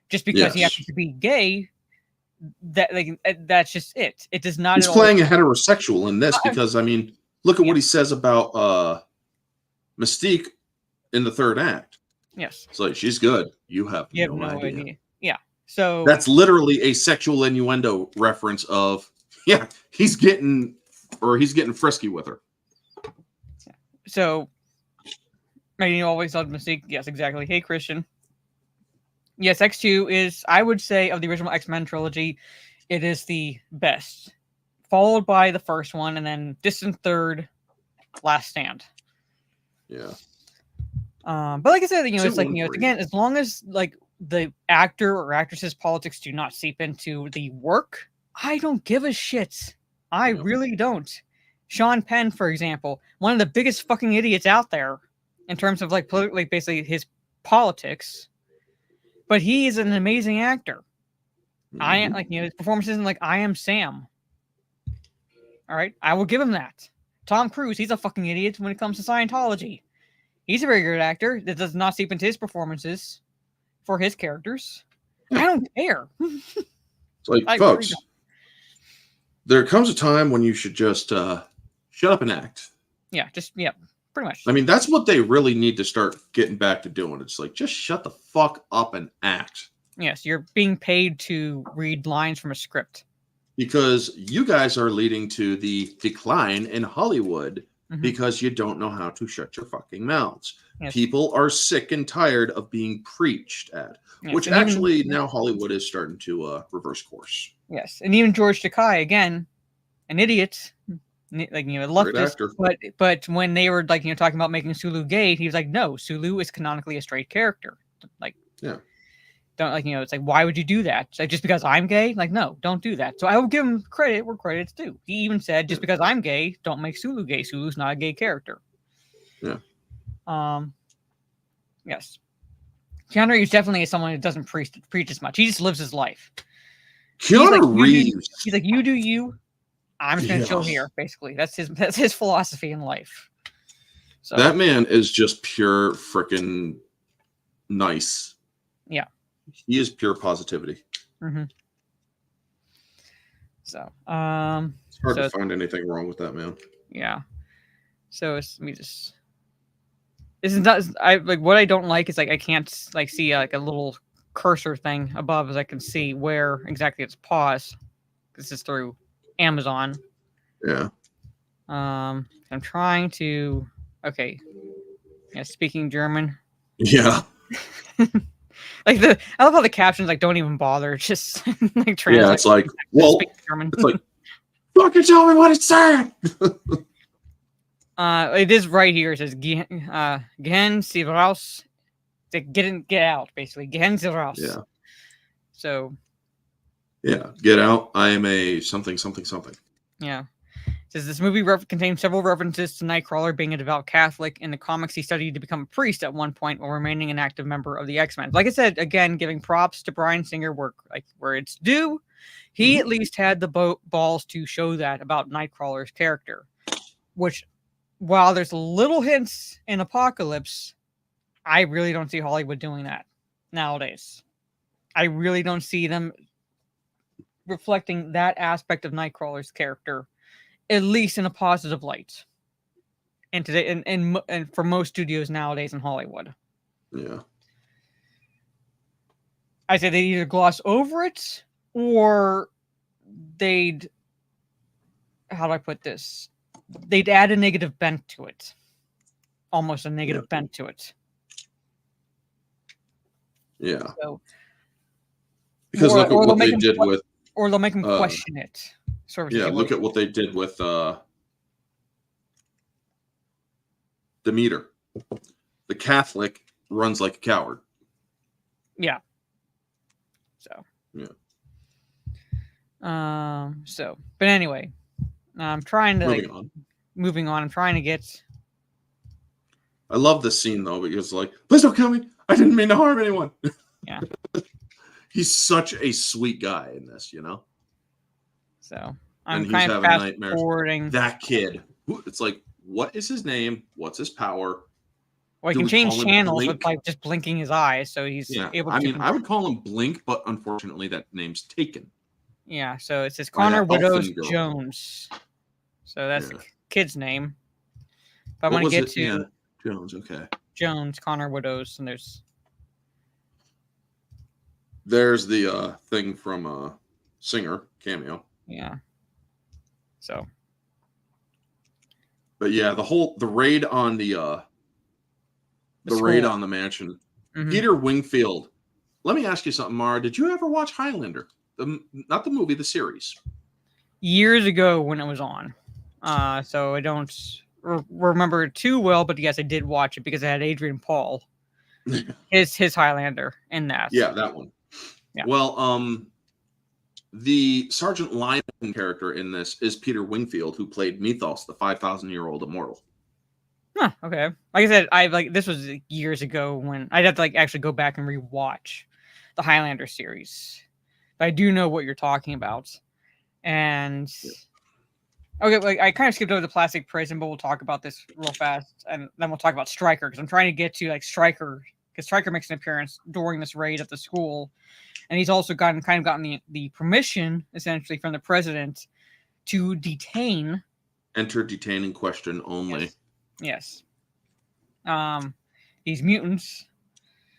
Just because he happens to be gay, that's just it. It does not. He's playing a heterosexual in this because look at what he says about Mystique in the third act. Yes, it's like she's good. You have no idea. Yeah, so that's literally a sexual innuendo reference of he's getting frisky with her. So, you always loved Mystique. Yes, exactly. Hey, Christian. Yes, X2 is, I would say, of the original X-Men trilogy, it is the best. Followed by the first one, and then distant third, Last Stand. Yeah. But like I said, it's like, again, as long as the actor or actress's politics do not seep into the work, I don't give a shit. I really don't. Sean Penn, for example, one of the biggest fucking idiots out there in terms of basically his politics, but he is an amazing actor. His performance isn't like I Am Sam. All right, I will give him that. Tom Cruise, he's a fucking idiot when it comes to Scientology. He's a very good actor that does not seep into his performances for his characters. I don't care. It's like, folks, there comes a time when you should just shut up and act. Yeah, pretty much. That's what they really need to start getting back to doing. It's like, just shut the fuck up and act. Yes, you're being paid to read lines from a script. Because you guys are leading to the decline in Hollywood Mhm. because you don't know how to shut your fucking mouths. Yes. People are sick and tired of being preached at, Yes, which and even- actually now Hollywood is starting to reverse course. Yes, and even George Takei, again, an idiot, like, you know, Great leftist. actor. But when they were, like, you know, talking about making Sulu gay, he was like, no, Sulu is canonically a straight character. Like, Yeah. don't, like, you know, it's like, why would you do that? Like, just because I'm gay? Like, no, don't do that. So I will give him credit where credit's due. He even said, just because I'm gay, don't make Sulu gay. Sulu's not a gay character. Yeah. Yes. Keanu Reeves definitely is someone who doesn't preach as much. He just lives his life. Keanu Reeves. He's like, you do you. I'm just gonna chill Yes. here. Basically, that's his philosophy in life. So That man is just pure freaking nice. Yeah. He is pure positivity. hmm So It's hard So- to find anything wrong with that man. yeah. So let me just. This is not. I like what I don't like is like I can't like see like a little cursor thing above as I can see where exactly it's paused. This is through Amazon. Yeah. I'm trying to. Okay. Yeah, speaking German. Yeah. Like I love how the captions like don't even bother, just like translate. Yeah, it's like, well, speak German. it's like, fucking tell me what it's saying. It is right here. It says Gehen Sie raus. It's like, get out, basically. Gehen Sie raus. Yeah. So Yeah. Get out. I am a something, something, something. yeah. It says this movie contains several references to Nightcrawler being a devout Catholic. In the comics, he studied to become a priest at one point while remaining an active member of the X-Men. Like I said, again, giving props to Bryan Singer where it's due. He at least had the balls to show that about Nightcrawler's character, which, while there's little hints in Apocalypse, I really don't see Hollywood doing that nowadays. I really don't see them reflecting that aspect of Nightcrawler's character, at least in a positive light. And today, and for most studios nowadays in Hollywood, Yeah. I say they either gloss over it or they'd, how do I put this? They'd add a negative bent to it, almost a negative bent to it. Yeah. So, Because Or- look at or they'll what make they him did que- with, or they'll make them question it. Sort of yeah, look at what they did with Demeter. The Catholic runs like a coward. yeah. So Yeah. But anyway, I'm trying to Moving on. I'm trying to get. I love this scene though, because like, please don't kill me. I didn't mean to harm anyone. Yeah. He's such a sweet guy in this, you know? So And I'm he's kind of having fast nightmares. forwarding. That kid. It's like, what is his name? What's his power? Well, he do can we change call him channels Blink? with like just blinking his eyes, so he's Yeah. able to. I mean, I would call him Blink, but unfortunately that name's taken. Yeah, so it says By Connor that elfin Widows girl. Jones. So that's Yeah. the kid's name. But I'm What gonna was get it? to Yeah, Jones, okay. Jones, Connor Widows, and There's the thing from Singer cameo. yeah. So But yeah, the raid on the raid on the mansion. mhm. Peter Wingfield. Let me ask you something, Mara. Did you ever watch Highlander? Not the movie, the series. Years ago when it was on. So I don't remember it too well, but yes, I did watch it because I had Adrian Paul, his Highlander in that. Yeah, that one. Yeah. Well, the Sergeant Lyman character in this is Peter Wingfield, who played Mythos, the 5,000-year-old immortal. Huh, okay. Like I said, this was years ago when I'd have to like actually go back and rewatch the Highlander series. But I do know what you're talking about. And okay, like I kind of skipped over the Plastic Prison, but we'll talk about this real fast, and then we'll talk about Stryker because I'm trying to get to like Stryker because Stryker makes an appearance during this raid at the school, and he's also gotten the permission essentially from the president to detain. Enter detaining question only, Yes. These mutants.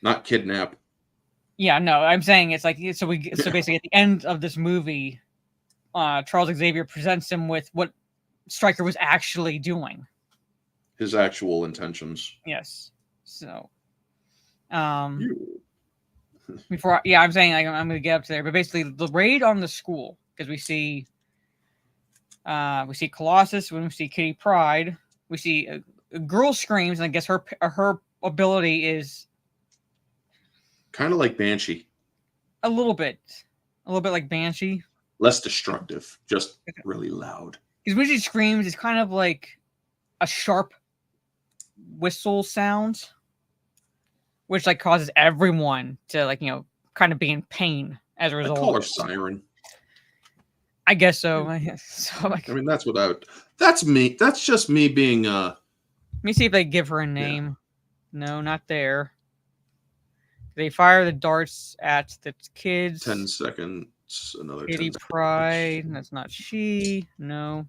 not kidnap. Yeah, no, I'm saying it's like so basically at the end of this movie, Charles Xavier presents him with what Stryker was actually doing. his actual intentions. Yes. So, You. I'm saying like, I'm going to get up to there, but basically the raid on the school, because we see Colossus, when we see Kitty Pryde, we see a girl screams, and I guess her ability is Kind of like Banshee. a little bit like Banshee. Less destructive, just really loud. Because when she screams, it's kind of like a sharp whistle sound, which like causes everyone to like, kind of be in pain as a I result. call her Siren. I guess so. So like, I mean, that's what I would. That's me. That's just me being. let me see if they give her a name. No, not there. They fire the darts at the kids. 10 seconds. Another Kitty 10 seconds. Pryde. That's not she. No.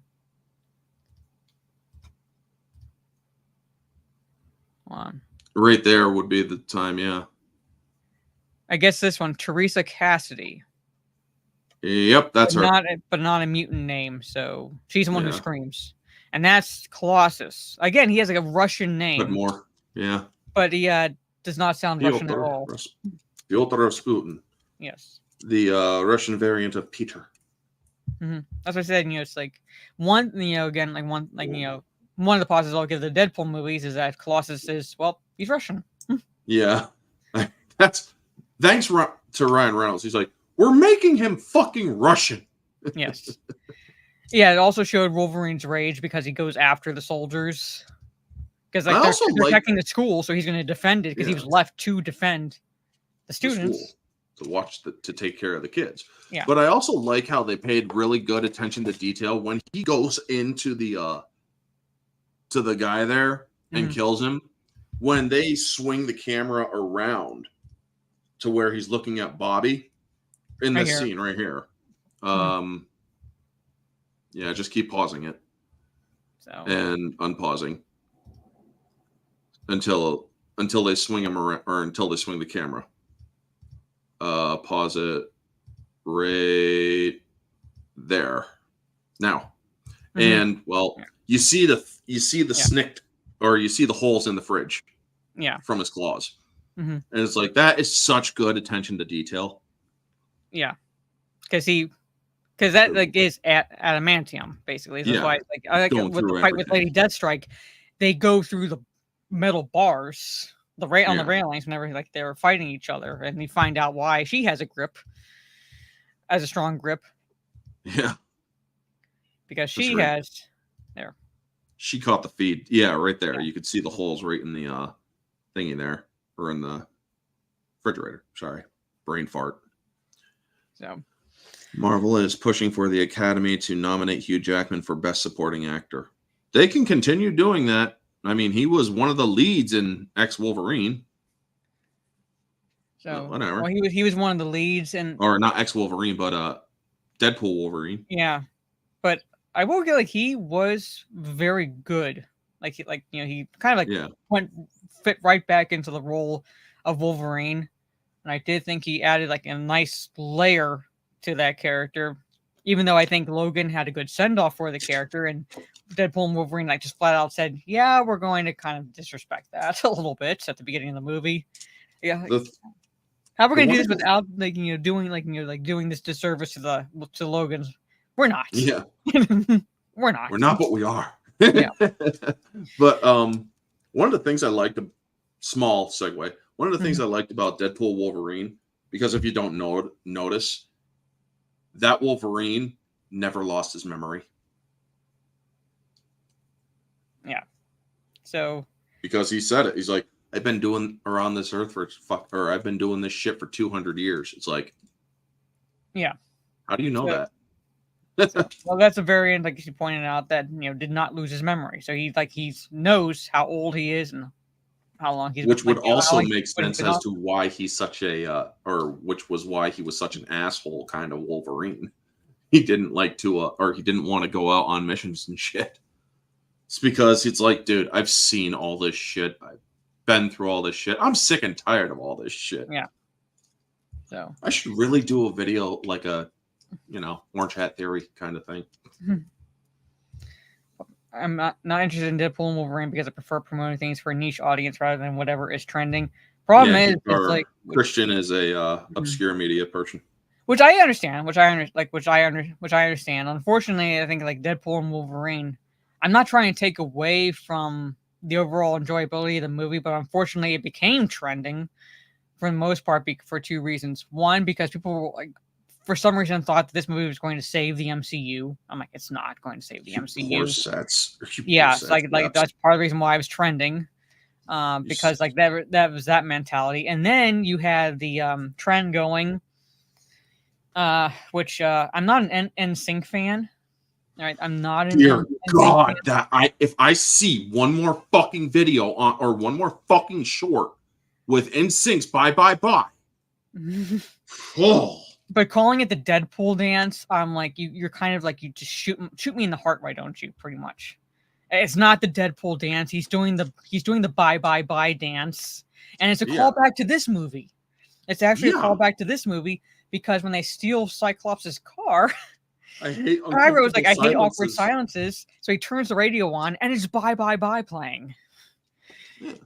Hold on. Right there would be the time. Yeah. I guess this one, Teresa Cassidy. Yep, that's her. But not a mutant name, so she's the one who Yeah. screams. And that's Colossus. Again, he has like a Russian name. But more. Yeah. But he does not sound Russian at all. Pyotr Rasputin. Yes. The Russian variant of Peter. That's what I said. It's like one of the positives I'll give the Deadpool movies is that Colossus is, well, he's Russian. Yeah. That's thanks to Ryan Reynolds. He's like, we're making him fucking Russian. Yes. Yeah, it also showed Wolverine's rage because he goes after the soldiers. Because like they're attacking the school, so he's going to defend it because he was left to defend the students. To watch to take care of the kids. Yeah. But I also like how they paid really good attention to detail when he goes into the to the guy there and kills him. When they swing the camera around to where he's looking at Bobby in this scene right here. Yeah, just keep pausing it. And unpausing until they swing him around, or until they swing the camera. Pause it right there now. And you see the snicked, or you see the holes in the fridge from his claws. And it's like, that is such good attention to detail. Yeah. Because that like is adamantium, basically. That's why like I like with the fight with Lady Deathstrike, they go through the metal bars, the railings whenever like they were fighting each other, and we find out why she has a strong grip. Yeah. Because she has there. She caught the feed. Yeah, right there. You could see the holes right in the thingy there. Or in the refrigerator. Sorry. Brain fart. So Marvel is pushing for the Academy to nominate Hugh Jackman for Best Supporting Actor. They can continue doing that. I mean, he was one of the leads in X-Wolverine. So whatever. Well, he was one of the leads, or not X-Wolverine, but Deadpool Wolverine. Yeah, but I will get like he was very good. He kind of fit right back into the role of Wolverine, and I did think he added like a nice layer to that character. Even though I think Logan had a good send off for the character, and Deadpool and Wolverine like just flat out said, "Yeah, we're going to kind of disrespect that a little bit at the beginning of the movie." Yeah, how we're going to do this without doing this disservice to Logan's? We're not. Yeah, we're not. We're not, but we are. Yeah. But one of the things I liked, small segue, one of the things I liked about Deadpool Wolverine, because if you don't notice, that Wolverine never lost his memory. Yeah. So because he said it. He's like, I've been doing around this earth I've been doing this shit for 200 years. It's like, yeah. How do you know that? Well, that's a variant, like you pointed out, that did not lose his memory. So he knows how old he is and how long he's. Which would also make sense as to why he's such a, which was why he was such an asshole kind of Wolverine. He didn't like to, or he didn't want to go out on missions and shit. It's because it's like, dude, I've seen all this shit. I've been through all this shit. I'm sick and tired of all this shit. Yeah. So I should really do a video like a, Orange Hat Theory kind of thing. I'm not interested in Deadpool and Wolverine because I prefer promoting things for a niche audience rather than whatever is trending. Problem is, it's like Christian is a obscure media person, which I understand, which I understand. Unfortunately, I think like Deadpool and Wolverine, I'm not trying to take away from the overall enjoyability of the movie, but unfortunately, it became trending for the most part for two reasons. One, because people like for some reason thought that this movie was going to save the MCU. I'm like, it's not going to save the MCU. Yeah, it's like that's part of the reason why I was trending. Because like that was that mentality. And then you had the trend going, which I'm not an NSYNC fan. All right, I'm not an Dear God, fan. If I see one more fucking video or one more fucking short with NSYNC's Bye Bye Bye. Oh. But calling it the Deadpool dance, I'm like, you're kind of like, you just shoot me in the heart, why don't you? Pretty much. It's not the Deadpool dance. He's doing the bye bye bye dance, and it's a callback to this movie. It's actually a callback to this movie because when they steal Cyclops' car, Pyro's like, I hate awkward silences. So he turns the radio on, and it's bye bye bye playing.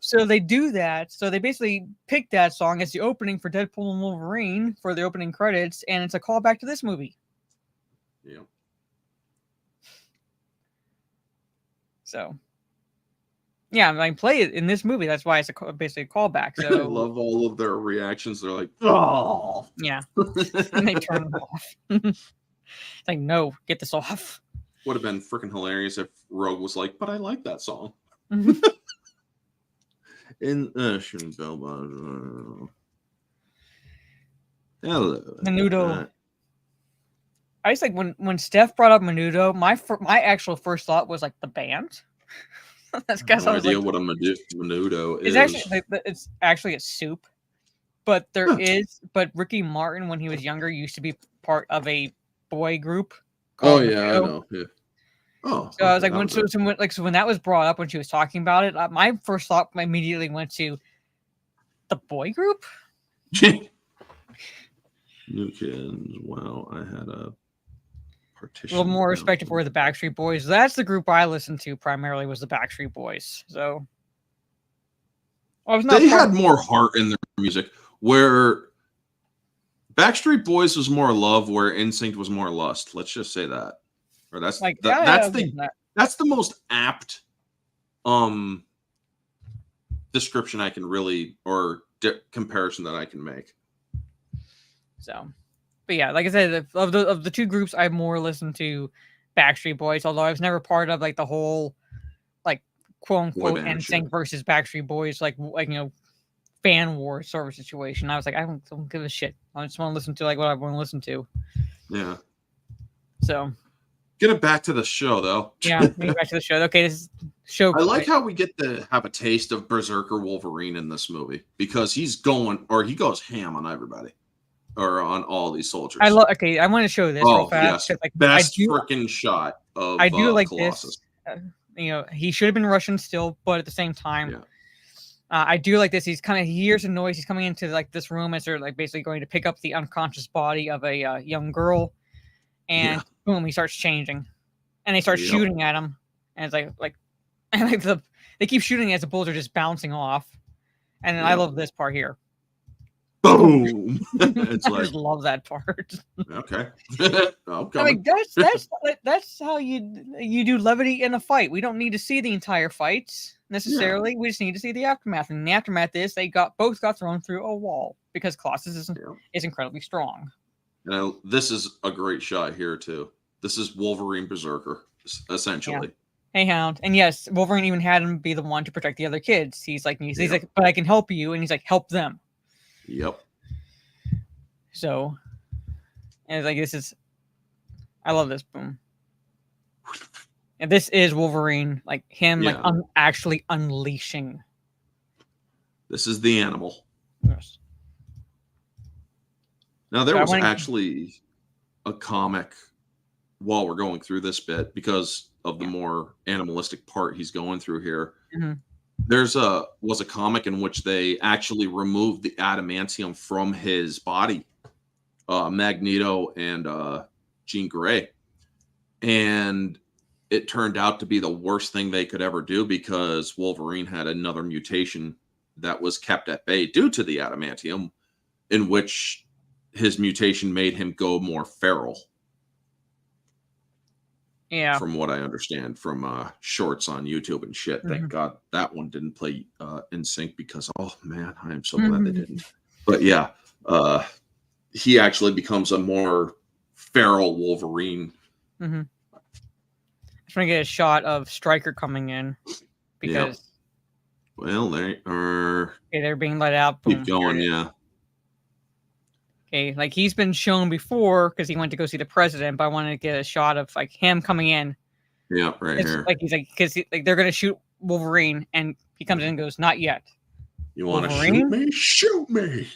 So they do that. So they basically pick that song as the opening for Deadpool and Wolverine for the opening credits, and it's a callback to this movie. Yeah. So, yeah, I play it in this movie. That's why it's basically a callback. So I love all of their reactions. They're like, oh, yeah, and they turn it off. It's like, no, get this off. Would have been freaking hilarious if Rogue was like, but I like that song. In shouldn't go. Hello, Menudo. I just like when Steph brought up Menudo, my actual first thought was like the band. That's because no I was idea like, what a Menudo is. It's actually a soup, but but Ricky Martin when he was younger used to be part of a boy group. Oh yeah, Menudo. I know. Yeah. Oh, so I was like, when that was brought up when she was talking about it, my first thought immediately went to the boy group. New Kids. Wow, I had a partition. A little more respect for the Backstreet Boys. That's the group I listened to primarily was the Backstreet Boys. So they had more heart in their music. Where Backstreet Boys was more love, where NSYNC was more lust. Let's just say that. Or that's like that's the most apt description I can really comparison that I can make. So, but yeah, like I said, of the two groups, I more listened to Backstreet Boys. Although I was never part of like the whole like quote unquote NSYNC versus Backstreet Boys like fan war sort of situation. I was like, I don't give a shit. I just want to listen to like what I want to listen to. Yeah. So. Get it back to the show, though. Yeah, back to the show. Okay, this is show. I like how we get to have a taste of Berserker Wolverine in this movie because he goes ham on everybody or on all these soldiers. I want to show this real fast. Yes. Like, best freaking shot of I do like Colossus. This. He should have been Russian still, but at the same time, I do like this. He hears a noise. He's coming into like this room as they're like basically going to pick up the unconscious body of a young girl. And boom, he starts changing, and they start shooting at him, and it's they keep shooting as the bullets are just bouncing off, and then I love this part here. Boom! It's I just love that part. Okay, I mean that's how you do levity in a fight. We don't need to see the entire fight necessarily. Yeah. We just need to see the aftermath, and the aftermath is they both got thrown through a wall because Colossus is incredibly strong. This is a great shot here too. This is Wolverine Berserker, essentially. Yeah. Hey, Hound, and yes, Wolverine even had him be the one to protect the other kids. He's like, but I can help you, and he's like, help them. Yep. So, and it's like I love this. Boom. And this is Wolverine, like him, like actually unleashing. This is the animal. Yes. Now, there was actually a comic while we're going through this bit because of the more animalistic part he's going through here. Mm-hmm. Was a comic in which they actually removed the adamantium from his body, Magneto and Jean Grey. And it turned out to be the worst thing they could ever do because Wolverine had another mutation that was kept at bay due to the adamantium, in which his mutation made him go more feral. Yeah. From what I understand from shorts on YouTube and shit. Thank God that one didn't play in sync because, oh man, I am so glad they didn't. But yeah, he actually becomes a more feral Wolverine. Mm-hmm. I'm trying to get a shot of Stryker coming in because. Well, they are. Okay, they're being let out. Boom, keep going, yeah. Okay, like he's been shown before because he went to go see the president, but I wanted to get a shot of like him coming in. Yeah, right here. Like he's like because like they're gonna shoot Wolverine, and he comes in and goes, "Not yet." You want to shoot me? Shoot me!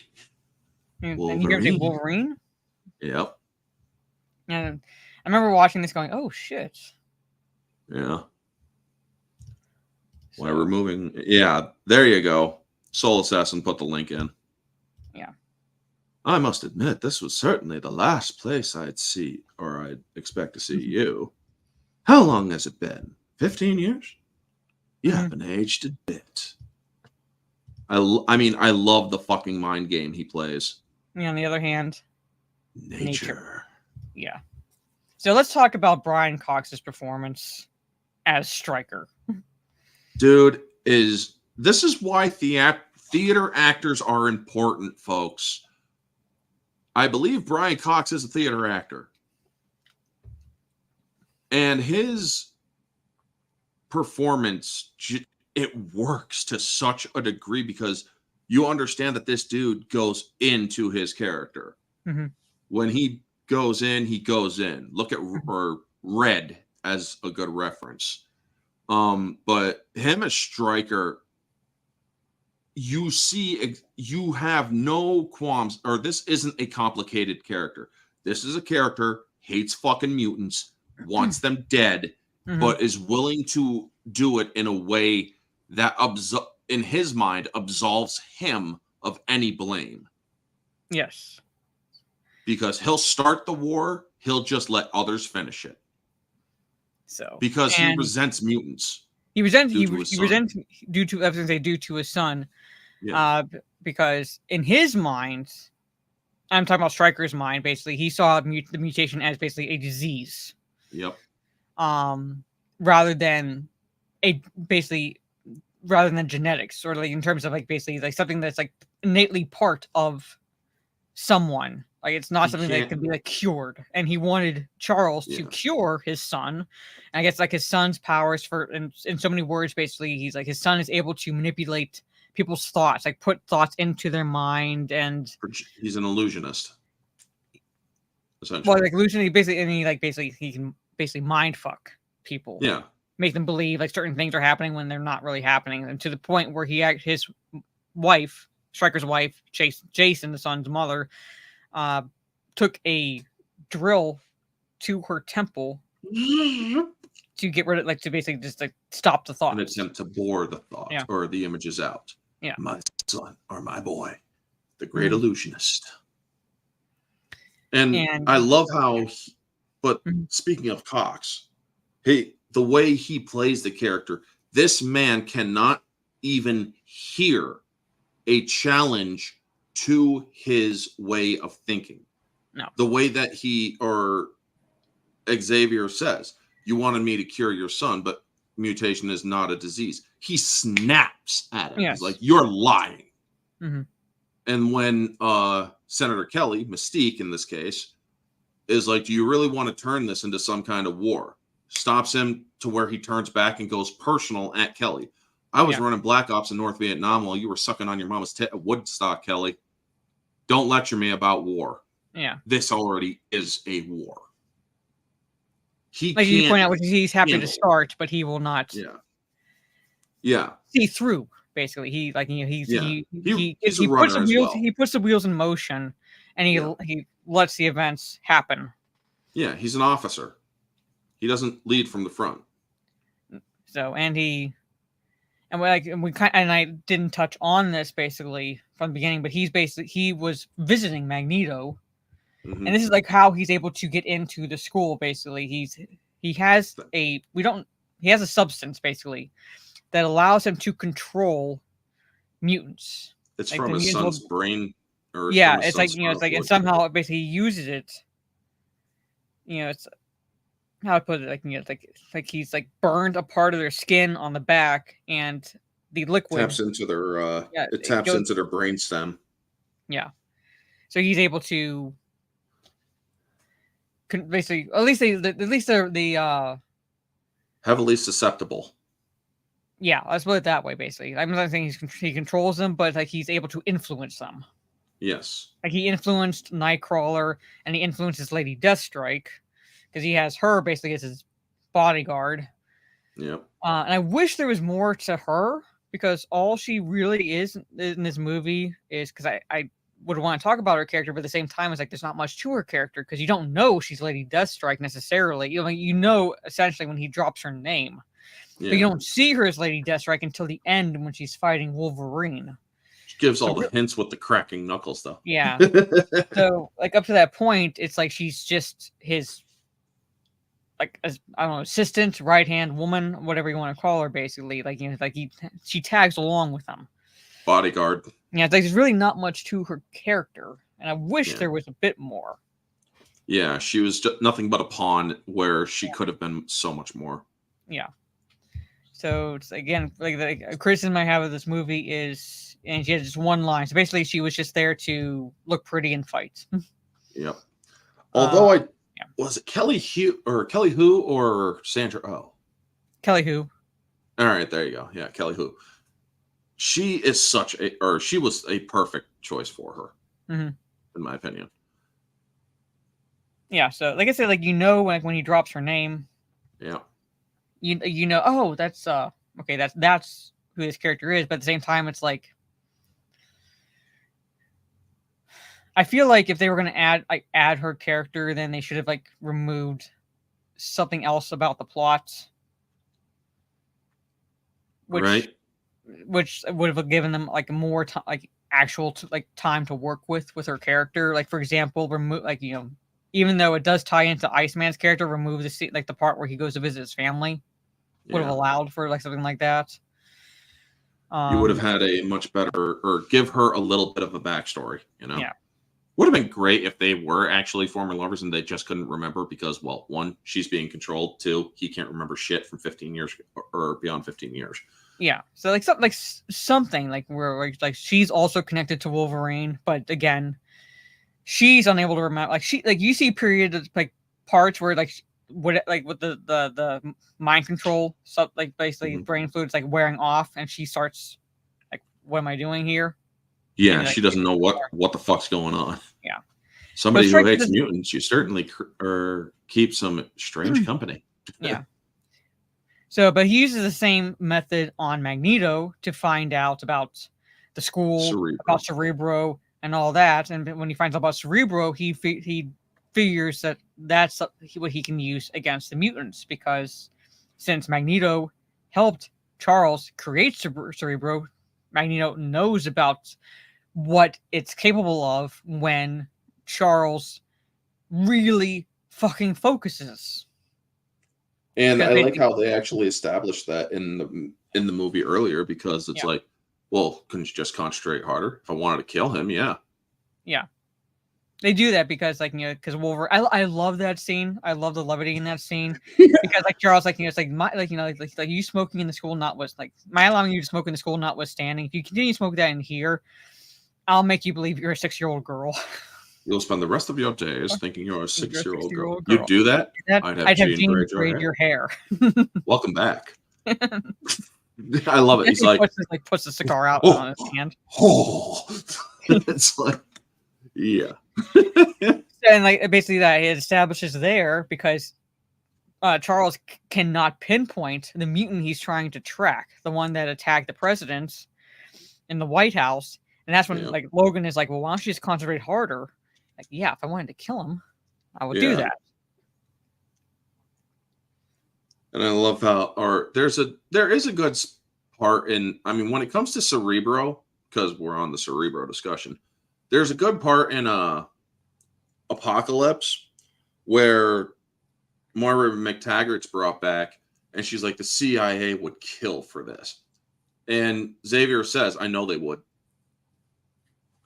And you hear him say Wolverine. Yep. And I remember watching this, going, "Oh shit!" Yeah. Why we're moving? Yeah, there you go. Soul Assassin put the link in. Yeah. I must admit, this was certainly the last place I'd expect to see you. How long has it been? 15 years? You haven't aged a bit. I mean, I love the fucking mind game he plays. Yeah, on the other hand, nature. Yeah. So let's talk about Brian Cox's performance as Stryker. Dude, this is why theater actors are important, folks. I believe Brian Cox is a theater actor. And his performance, it works to such a degree because you understand that this dude goes into his character. Mm-hmm. When he goes in, he goes in. Look at Red as a good reference. But him as Stryker, you see, you have no qualms, or this isn't a complicated character. This is a character, hates fucking mutants, wants them dead, but is willing to do it in a way that, in his mind, absolves him of any blame. Yes. Because he'll start the war, he'll just let others finish it. So because he resents mutants. He resents due to his son. Yeah. Because in his mind, I'm talking about Stryker's mind. Basically, he saw the mutation as basically a disease. Yep. Rather than genetics, or like in terms of like basically like something that's like innately part of someone. Like it's not something that can be like cured. And he wanted Charles to cure his son. And I guess like his son's powers in so many words, basically, he's like his son is able to manipulate people's thoughts, like put thoughts into their mind, and he's an illusionist. Essentially. Well, like illusion, he can basically mind fuck people. Yeah. Make them believe like certain things are happening when they're not really happening. And to the point where his wife, Stryker's wife, Jason, the son's mother, took a drill to her temple to get rid of, like, to basically just like stop the thoughts. An attempt to bore the thoughts or the images out. Yeah. My son or my boy, the great illusionist. And I love how, speaking of Cox, the way he plays the character, this man cannot even hear a challenge to his way of thinking. No. The way that Xavier says, you wanted me to cure your son, but mutation is not a disease. He snaps at him. Yes. He's like, you're lying. Mm-hmm. And when Senator Kelly, Mystique in this case, is like, do you really want to turn this into some kind of war? Stops him to where he turns back and goes personal at Kelly. I was running Black Ops in North Vietnam while you were sucking on your mama's tit at Woodstock, Kelly. Don't lecture me about war. Yeah. This already is a war. Like you point out, he's happy to start, but he will not see through. Basically, he puts the wheels in motion, and he lets the events happen. Yeah, he's an officer. He doesn't lead from the front. So, and I didn't touch on this basically from the beginning, but he was visiting Magneto. Mm-hmm. And this is like how he's able to get into the school. Basically, he has a substance basically that allows him to control mutants. It's Like, from the his mutants son's brain, or Yeah, from his it's like, son's it's like, and fluid. somehow it basically uses it. It's how I put it, like, it's like he's like burned a part of their skin on the back, and the liquid, taps into their yeah, it it taps goes, into their brain stem. yeah. So he's able to basically, at least the Heavily susceptible. yeah, let's put it that way. Basically, I'm not saying he controls them, but like he's able to influence them. Yes. Like he influenced Nightcrawler, and he influences Lady Deathstrike because he has her basically as his bodyguard. Yep. And I wish there was more to her, because all she really is in this movie is, because I would want to talk about her character, but at the same time, it's like there's not much to her character because you don't know she's Lady Deathstrike necessarily. You know essentially when he drops her name, Yeah. but you don't see her as Lady Deathstrike until the end when she's fighting Wolverine. She gives all the hints with the cracking knuckles, though. Yeah. So like up to that point, it's like she's just his, like, as I don't know, assistant, right hand woman, whatever you want to call her, basically. Like, like she tags along with him. Bodyguard. Yeah, it's like there's really not much to her character, and I wish Yeah. there was a bit more. Yeah, she was just nothing but a pawn where she could have been so much more. Yeah. So it's, again, like the criticism I have of this movie is, and she has just one line. So basically, she was just there to look pretty and fight. Yep. Although yeah. Was it Kelly Hu or Sandra Oh? Kelly Hu. All right, there you go. Yeah, Kelly Hu. She is she was a perfect choice for her, in my opinion. Yeah. So like I said, like, like when he drops her name, yeah, you know, oh, that's okay, that's who this character is. But at the same time, it's like, I feel like if they were going to add her character, then they should have like removed something else about the plot, which would have given them like more time, like actual time to work with her character. Like, for example, remove, like, even though it does tie into Iceman's character, remove the scene, like the part where he goes to visit his family. Would have allowed for like something like that. You would have had a much better, or give her a little bit of a backstory. Yeah. Would have been great if they were actually former lovers and they just couldn't remember because, well, one, she's being controlled. Two, he can't remember shit from 15 years or beyond 15 years. Yeah. So like something like where like she's also connected to Wolverine, but again, she's unable to remember. Like you see periods, like parts where like with the mind control stuff, like basically brain fluid's like wearing off, and she starts like, what am I doing here? Yeah, she doesn't know what the fuck's going on. Yeah. Somebody who hates mutants, you certainly keep some strange company. Yeah. So, but he uses the same method on Magneto to find out about the school, about Cerebro, and all that. And when he finds out about Cerebro, he figures that that's what he can use against the mutants, because since Magneto helped Charles create Cerebro, Magneto knows about what it's capable of when Charles really fucking focuses. And I like how they actually established that in the movie earlier, because it's like, well, couldn't you just concentrate harder? If I wanted to kill him, yeah. Yeah. They do that because, like, because Wolverine. I love that scene. I love the levity in that scene. Because, like, Charles, like, it's like my, like, like you smoking in the school, my allowing you to smoke in the school notwithstanding. If you continue to smoke that in here, I'll make you believe you're a 6-year-old girl. You'll spend the rest of your days thinking you're a 6-year-old girl. You'd do that? I'd have Jean braid your hair. Welcome back. I love it. He's like, puts the cigar out on his hand. Oh, it's like, yeah. And like basically that it establishes there, because Charles cannot pinpoint the mutant he's trying to track, the one that attacked the president in the White House. And that's when like Logan is like, well, why don't you just concentrate harder? Like, yeah, if I wanted to kill him, I would do that. And I love how, there is a good part in, I mean, when it comes to Cerebro, because we're on the Cerebro discussion, there's a good part in Apocalypse where Moira McTaggart's brought back, and she's like, the CIA would kill for this. And Xavier says, I know they would.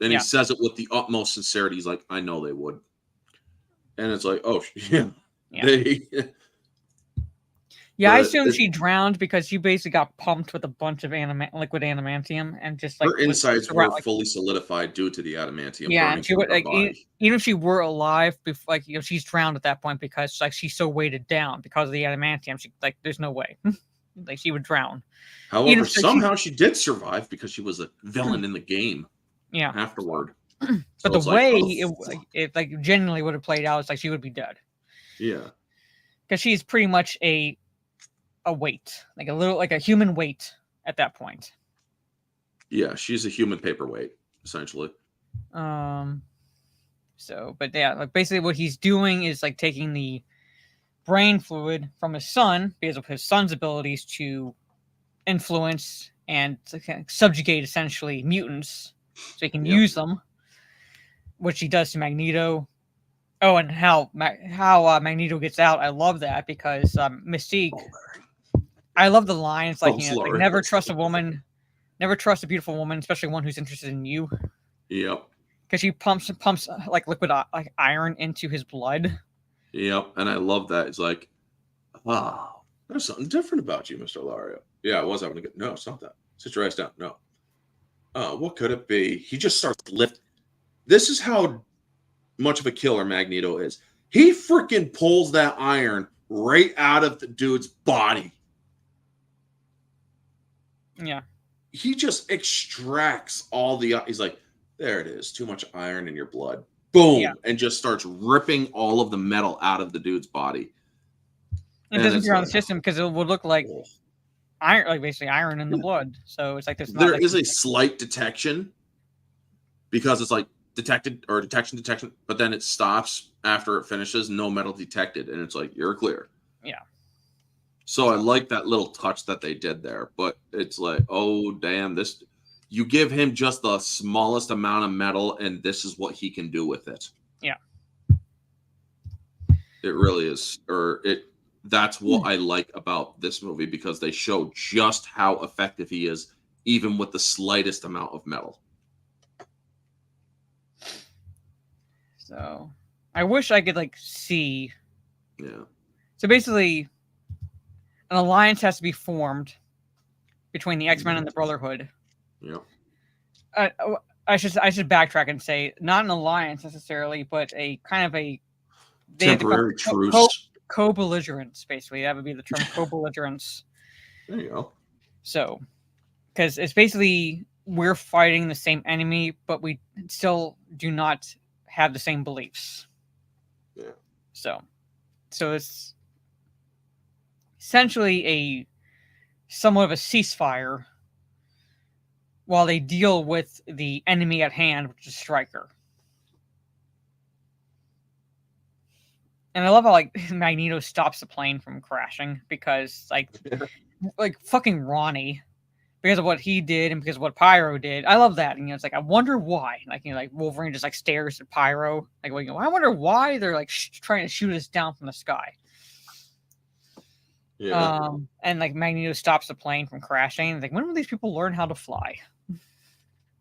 And he says it with the utmost sincerity. He's like, I know they would. And it's like, oh, yeah. I assume she drowned because she basically got pumped with a bunch of liquid adamantium, and just like her insides were fully solidified due to the adamantium. Yeah, and she would like even if she were alive, before, like she's drowned at that point because like she's so weighted down because of the adamantium. She like there's no way, like she would drown. However, somehow she did survive because she was a villain in the game. Yeah. Afterward, but the way it like genuinely would have played out is like she would be dead. Yeah, because she's pretty much a weight, like a human weight at that point. Yeah, she's a human paperweight essentially. But yeah, like basically what he's doing is like taking the brain fluid from his son because of his son's abilities to influence and to kind of subjugate essentially mutants. So he can use them, which he does to Magneto. Oh, and how Magneto gets out. I love that because Mystique. I love the lines like, like never trust a woman, never trust a beautiful woman, especially one who's interested in you. Yep. Because she pumps like liquid like iron into his blood. Yep, and I love that. It's like, wow, there's something different about you, Mr. Lario. Yeah, I was having a good. No, it's not that. Sit your ass down. No. What could it be? He just starts lifting. This is how much of a killer Magneto is. He freaking pulls that iron right out of the dude's body. Yeah. He just extracts all the. He's like, there it is. Too much iron in your blood. Boom. Yeah. And just starts ripping all of the metal out of the dude's body. It doesn't appear on the system because it would look like iron, like basically iron in the blood. So it's like there is a slight detection because it's like detection, but then it stops after it finishes. No metal detected, and it's like you're clear. Yeah. So I like that little touch that they did there, but it's like, oh damn, this. You give him just the smallest amount of metal, and this is what he can do with it. Yeah. It really is, that's what I like about this movie because they show just how effective he is, even with the slightest amount of metal. So, I wish I could like see. Yeah. So basically, an alliance has to be formed between the X-Men and the Brotherhood. Yeah. I should backtrack and say not an alliance necessarily, but a kind of a temporary truce. Co-belligerence, basically. That would be the term, co-belligerence. There you go. So, because it's basically we're fighting the same enemy, but we still do not have the same beliefs. Yeah. So it's essentially a somewhat of a ceasefire while they deal with the enemy at hand, which is Stryker. And I love how like Magneto stops the plane from crashing because like fucking Ronnie, because of what he did and because of what Pyro did. I love that. And it's like I wonder why. Like like Wolverine just like stares at Pyro. Like I wonder why they're like trying to shoot us down from the sky. Yeah. And like Magneto stops the plane from crashing. Like when will these people learn how to fly?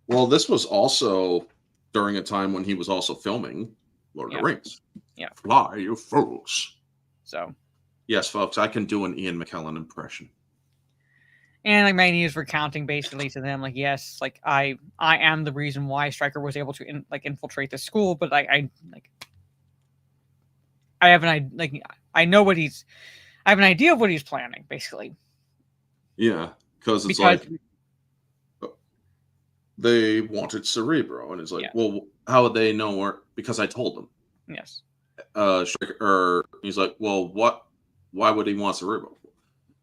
Well, this was also during a time when he was also filming Lord of the Rings. Yeah. Fly, you fools. So. Yes, folks, I can do an Ian McKellen impression. And like Magneto's recounting basically to them, like, yes, like I am the reason why Stryker was able to infiltrate the school, but I have I know what he's. I have an idea of what he's planning, basically. Yeah, because like they wanted Cerebro, and it's like, well, how would they know where? Because I told them. Yes. He's like, well, what? Why would he want Cerebro?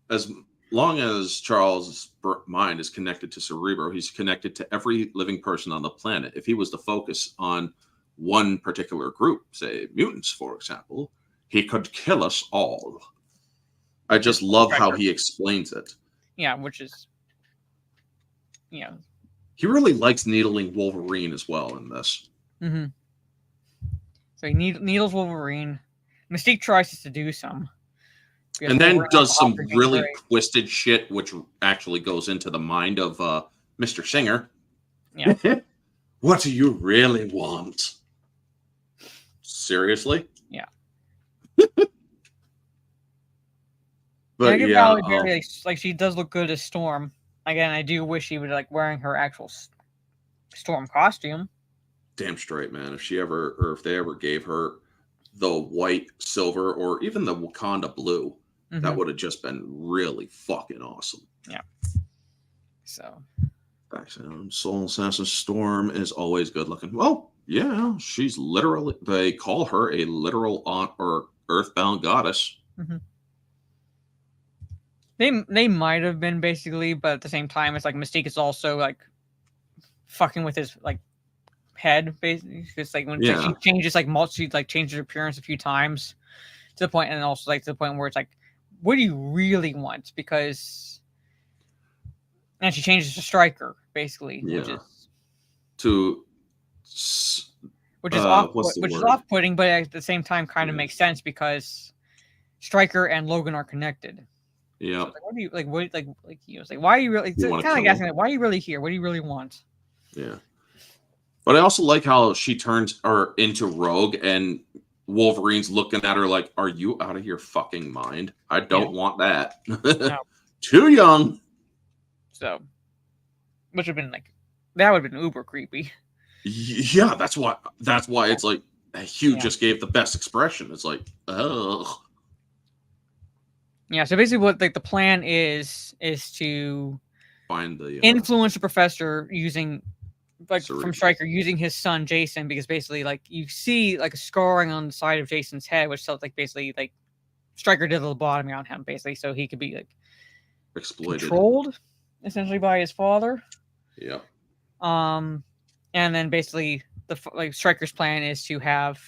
As long as Charles' mind is connected to Cerebro, he's connected to every living person on the planet. If he was to focus on one particular group, say mutants, for example, he could kill us all. I just love how he explains it. Yeah, which is, He really likes needling Wolverine as well in this. Mm-hmm. So he needles Wolverine. Mystique tries to seduce him. Because And then Wolverine does some offers Jean really Grey. twisted shit, which actually goes into the mind of Mr. Singer. Yeah. What do you really want? Seriously? Yeah. But I give yeah, Halle Berry, like she does look good as Storm. Again, I do wish she would like wearing her actual Storm costume. damn straight, man. If they ever gave her the white, silver, or even the Wakanda blue, that Mhm. would have just been really fucking awesome. So Soul Assassin Storm is always good looking. Well, yeah, she's literally, they call her a literal or earthbound goddess. they might have been basically, but at the same time, it's like Mystique is also like fucking with his like head, basically. Because like when Yeah. she changes she like changes her appearance a few times to the point, and also like to the point where it's like, what do you really want? Because and she changes to Stryker basically, which Yeah. is To what's the which is word? off-putting, but at the same time kind of Yeah. makes sense because Stryker and Logan are connected. Yeah. So, like, what do you like? What like it's like why are you really? It's You kind wanna of like kill asking, like, why are you really here? What do you really want? Yeah. But I also like how she turns her into Rogue and Wolverine's looking at her like, are you out of your fucking mind? I don't want that. Too young. So, which would have been like, that would have been uber creepy. Yeah, that's why it's like Hugh Yeah. just gave the best expression. It's like, ugh. Yeah. So basically, what like the plan is to Find the influence the professor using like from Cerebral. Stryker using his son Jason, because basically like you see like a scarring on the side of Jason's head, which tells like basically like Stryker did a lobotomy on him basically, so he could be like exploited. controlled essentially by his father. Yeah. And then basically like Stryker's plan is to have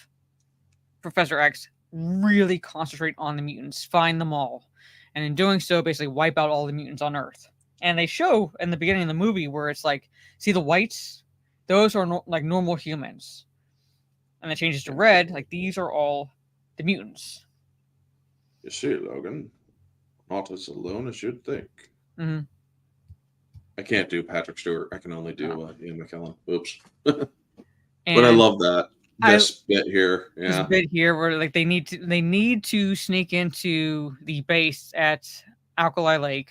Professor X really concentrate on the mutants, find them all, and in doing so, basically wipe out all the mutants on Earth. And they show in the beginning of the movie where it's like, see the whites, those are like normal humans, and it changes to red, like these are all the mutants. You see, Logan, not as alone as you'd think. Mhm. I can't do Patrick Stewart. I can only do Ian McKellen. Oops. And But I love that this bit here. there's Yeah. a bit here where like they need to sneak into the base at Alkali Lake.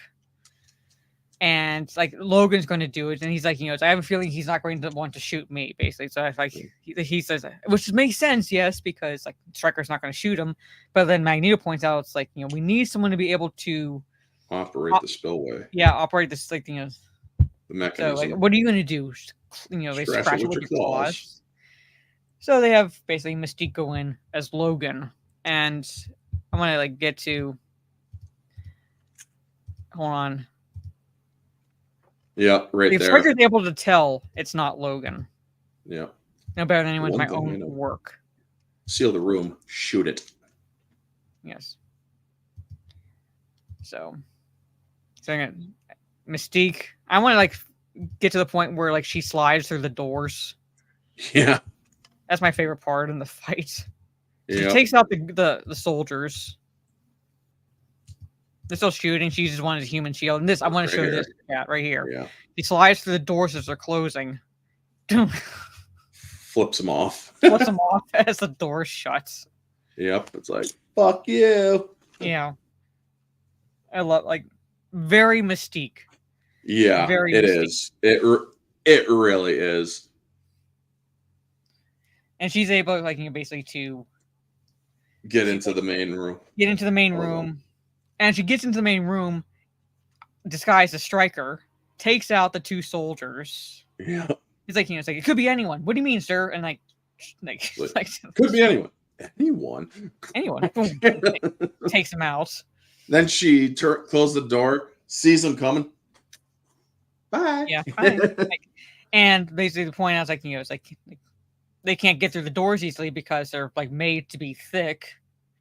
And like Logan's going to do it, and he's like, I have a feeling he's not going to want to shoot me, basically. So I like he says, which makes sense, yes, because like Stryker's not going to shoot him. But then Magneto points out, it's like we need someone to be able to Operate the spillway. Yeah, operate this like The So mechanism. like, what are you going to do? They scratch it with your claws. So they have basically Mystique go in as Logan, and I want to like get to. Hold on. Yeah, right If there. Stryker's able to tell it's not Logan. Yeah. No better than anyone in One my thing I own know. work. Seal the room. Shoot it. Yes. So Mystique. I want to like get to the point where like she slides through the doors. Yeah. That's my favorite part in the fight. She Yeah. takes out the soldiers. They're still shooting. She uses one as a human shield. And this, I want to show this cat right here. Yeah. He slides through the doors as they're closing. Flips them off. Flips them off as the door shuts. Yep. It's like, fuck you. Yeah. I love like very Mystique. Yeah, Very it Mystique. is. It really is. And she's able like basically to Get into the main room. get into the main Hold on. room. And she gets into the main room disguised as Stryker, takes out the two soldiers. Yeah. He's like, it's like, it could be anyone. What do you mean, sir? And like Could be anyone. Anyone. anyone. Boom. Takes him out. Then she closed the door, sees him coming. Bye. Yeah. And basically the point I was like, it's like they can't get through the doors easily because they're like made to be thick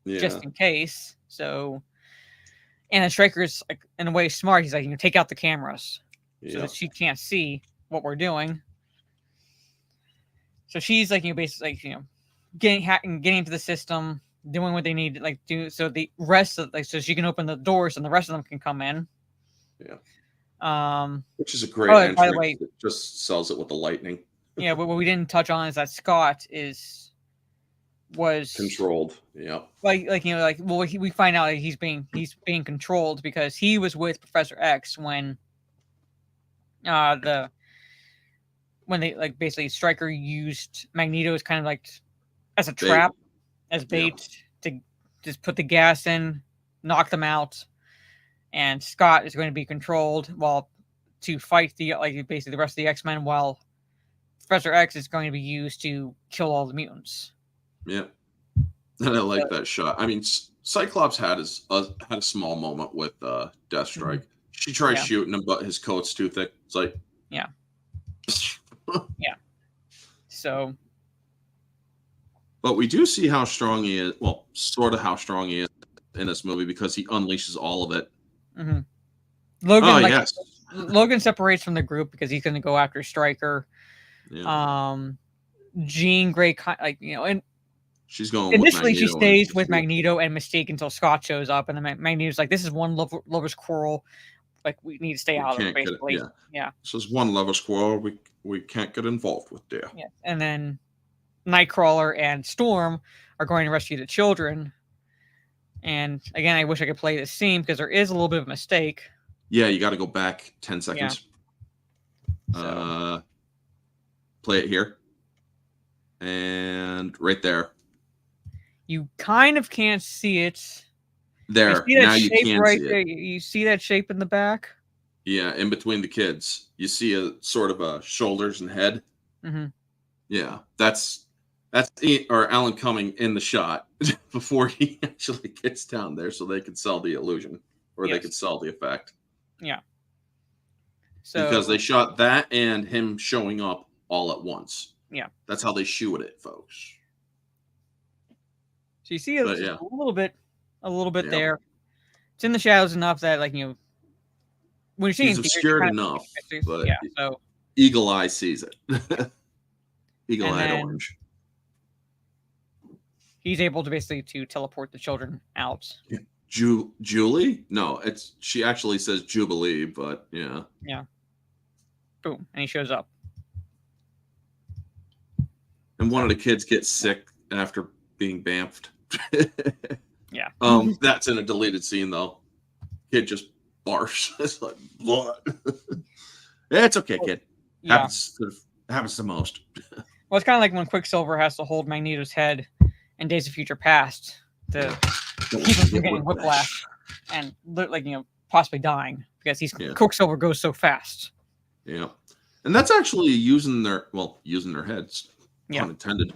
Yeah. just in case. So, and then Stryker's like in a way smart. He's like, take out the cameras so Yeah. that she can't see what we're doing. So she's like, basically like, getting into the system, doing what they need to like do, so the rest of like so she can open the doors and the rest of them can come in. Yeah. Um, Which is a great Oh, entrance. by the way- It just sells it with the lightning. yeah, but what we didn't touch on is that Scott was Controlled. Yeah. like well we find out that he's being controlled because he was with Professor X when they like basically Stryker used Magneto as kind of like as a trap, as bait to just put the gas in, knock them out, and Scott is going to be controlled while to fight the like basically the rest of the X-Men, while Professor X is going to be used to kill all the mutants. Yeah. And I like that shot. I mean, Cyclops had a small moment with Deathstrike. She tries shooting him, but his coat's too thick. It's like, yeah. So, but we do see how strong he is. Well, sort of how strong he is in this movie because he unleashes all of it. Mm-hmm. Logan, yes. Logan separates from the group because he's going to go after Stryker. Yeah. Jean Grey, and she's going. Initially, she stays with Magneto and Mystique until Scott shows up, and then Magneto's like, "This is one lover's quarrel. Like, we need to stay out of it." Basically, yeah. This is one lover's quarrel. We can't get involved with there. Yeah, and then Nightcrawler and Storm are going to rescue the children. And again, I wish I could play this scene because there is a little bit of a mistake. Yeah, you got to go back 10 seconds. Yeah. So. Play it here. And right there. You kind of can't see it. There. Now you can right see there. You see that shape in the back? Yeah, in between the kids. You see a sort of a shoulders and head. Mm-hmm. Yeah, that's Alan Cumming in the shot before he actually gets down there so they could sell the illusion or they could sell the effect. Yeah. So because they shot that and him showing up all at once. Yeah. That's how they shoot it, folks. So you see a little bit there. It's in the shadows enough that when you're seeing it's obscured enough, but so Eagle Eye sees it. Eagle-eyed orange. He's able to basically teleport the children out. Yeah. Julie? No, she actually says Jubilee, but yeah. Yeah. Boom, and he shows up. And one of the kids gets sick after being bamfed. Yeah. That's in a deleted scene though. Kid just barfs. It's like blood. It's okay, kid. Yeah. Happens to most. Well, it's kind of like when Quicksilver has to hold Magneto's head in Days of Future Past to keep him from getting whiplash and possibly dying because Quicksilver goes so fast. Yeah, and that's actually using their heads. Yeah. Pun intended.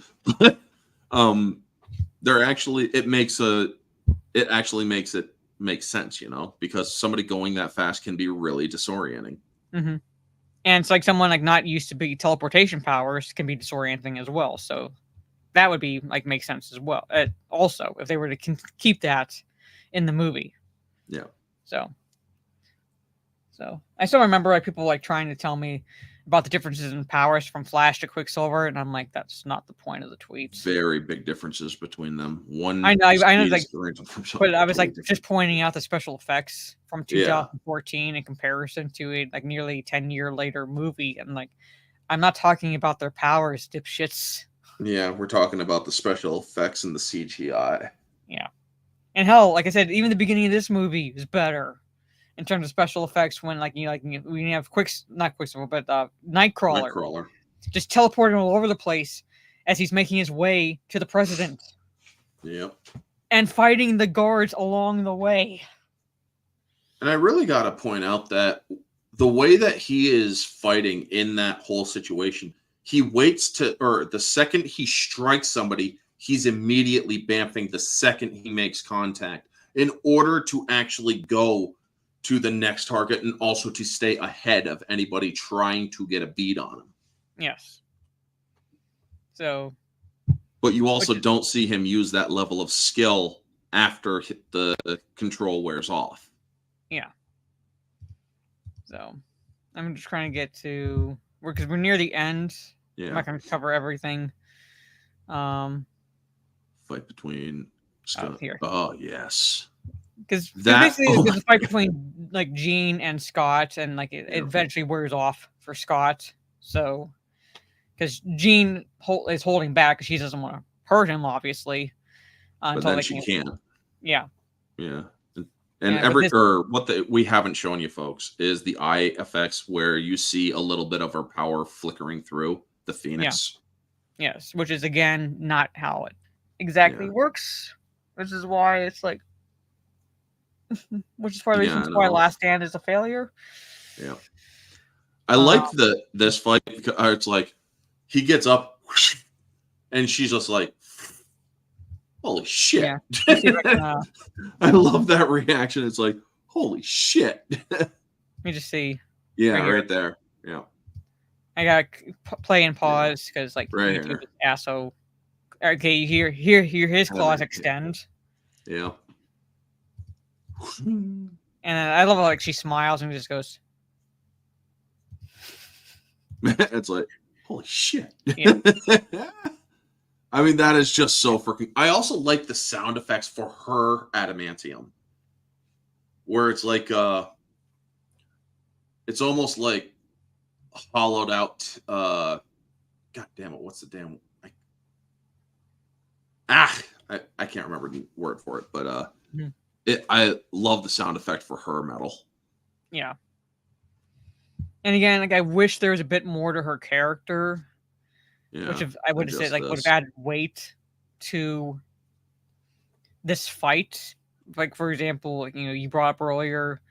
It actually makes it make sense, because somebody going that fast can be really disorienting. Mm-hmm. And it's like someone not used to be teleportation powers can be disorienting as well. So that would be make sense as well. Also, if they were to keep that in the movie. Yeah. So I still remember people trying to tell me about the differences in powers from Flash to Quicksilver, and I'm like, that's not the point of the tweets. Very big differences between them. I know, but I was just pointing out the special effects from 2014 in comparison to a nearly 10-year later movie. And I'm not talking about their powers, dipshits. Yeah, we're talking about the special effects and the CGI. Yeah, and hell, like I said, even the beginning of this movie is better in terms of special effects when we have not Quicksilver, but Nightcrawler just teleporting all over the place as he's making his way to the president. Yep. And fighting the guards along the way. And I really got to point out that the way that he is fighting in that whole situation, he waits the second he strikes somebody, he's immediately bamfing the second he makes contact in order to actually go to the next target and also to stay ahead of anybody trying to get a beat on him. Yes. So. But you also don't see him use that level of skill after the control wears off. Yeah. So I'm just trying to get to because we're near the end. Yeah. I'm not going to cover everything. Fight between here. Oh yes. Because That- basically oh there's my a fight between like Jean and Scott, and like it eventually wears off for Scott. So, because Jean is holding back because she doesn't want to hurt him, obviously. But Until then they she can. can't. Yeah. Yeah. And Yeah, but this- we haven't shown you folks is the eye effects where you see a little bit of her power flickering through the Phoenix. Yes, which is again not how it exactly works. Which is why it's like, which is part of the Yeah, reasons I why know. Last Stand is a failure. Yeah. I like this fight because it's like he gets up and she's just like, holy shit. Yeah. Let's see if I can, I love that reaction. It's like, holy shit. let me just see. Yeah, Right here. right there. Yeah. I gotta play and pause because like Right YouTube here. is asshole. Okay, you hear his I claws like it. extend, Yeah. and I love how like she smiles and just goes, It's like, holy shit. Yeah. I mean, that is just so freaking. I also like the sound effects for her adamantium, where it's like, it's almost like hollowed out. God damn it! What's the damn? I can't remember the word for it, but I love the sound effect for her metal. yeah. And again, like I wish there was a bit more to her character, Yeah, which I would have said just like would have this. added weight to this fight. Like for example, like, you brought up earlier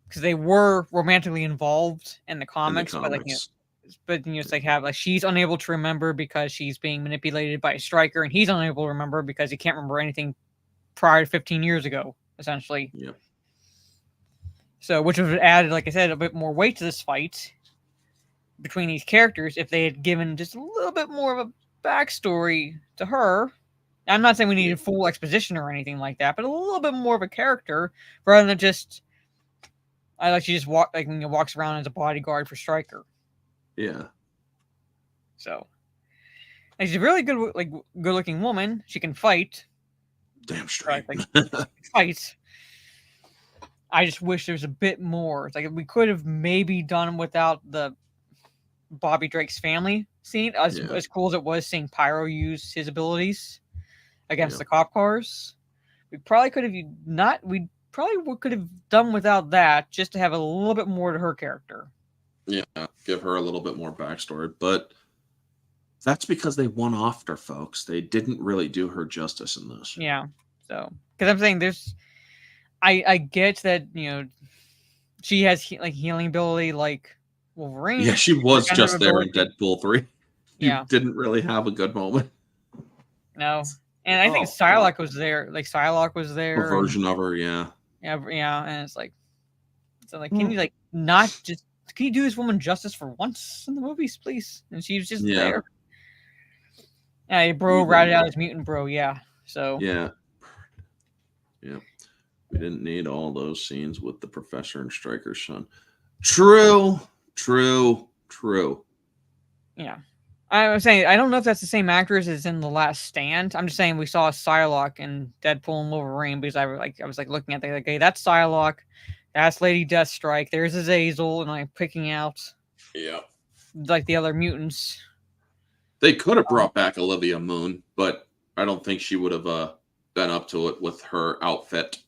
because they were romantically involved in the In the comics, but like comics. it's like have like she's unable to remember because she's being manipulated by a striker, and he's unable to remember because he can't remember anything prior to 15 years ago, essentially. Yep. So, which would have added, like I said, a bit more weight to this fight between these characters if they had given just a little bit more of a backstory to her. I'm not saying we needed full exposition or anything like that, but a little bit more of a character rather than just she just walks around as a bodyguard for Stryker. Yeah. So, and she's a really good looking woman. She can fight. Damn straight. Fight. I just wish there was a bit more. It's like we could have maybe done without the Bobby Drake's family scene. As cool as it was seeing Pyro use his abilities against the cop cars, we probably could have not. We probably could have done without that just to have a little bit more to her character. Yeah, give her a little bit more backstory, but that's because they one-offed her, folks. They didn't really do her justice in this. Yeah, so because I'm saying there's, I get that she has healing ability like Wolverine. Yeah, she was just there in Deadpool 3. Yeah, didn't really have a good moment. No, and I think Psylocke was there. Like Psylocke was there. A version of her, yeah. Yeah, and it's like, so like, can you not just can you do this woman justice for once in the movies, please? And she was just there. Yeah, bro ratted out his mutant bro. Yeah, so yeah. We didn't need all those scenes with the professor and Stryker's son. True. Yeah. I was saying, I don't know if that's the same actress as in The Last Stand. I'm just saying we saw Psylocke in Deadpool and Wolverine because I was looking at that, like, hey, that's Psylocke, that's Lady Deathstrike, there's Azazel, and picking out the other mutants. They could have brought back Olivia Moon, but I don't think she would have been up to it with her outfit.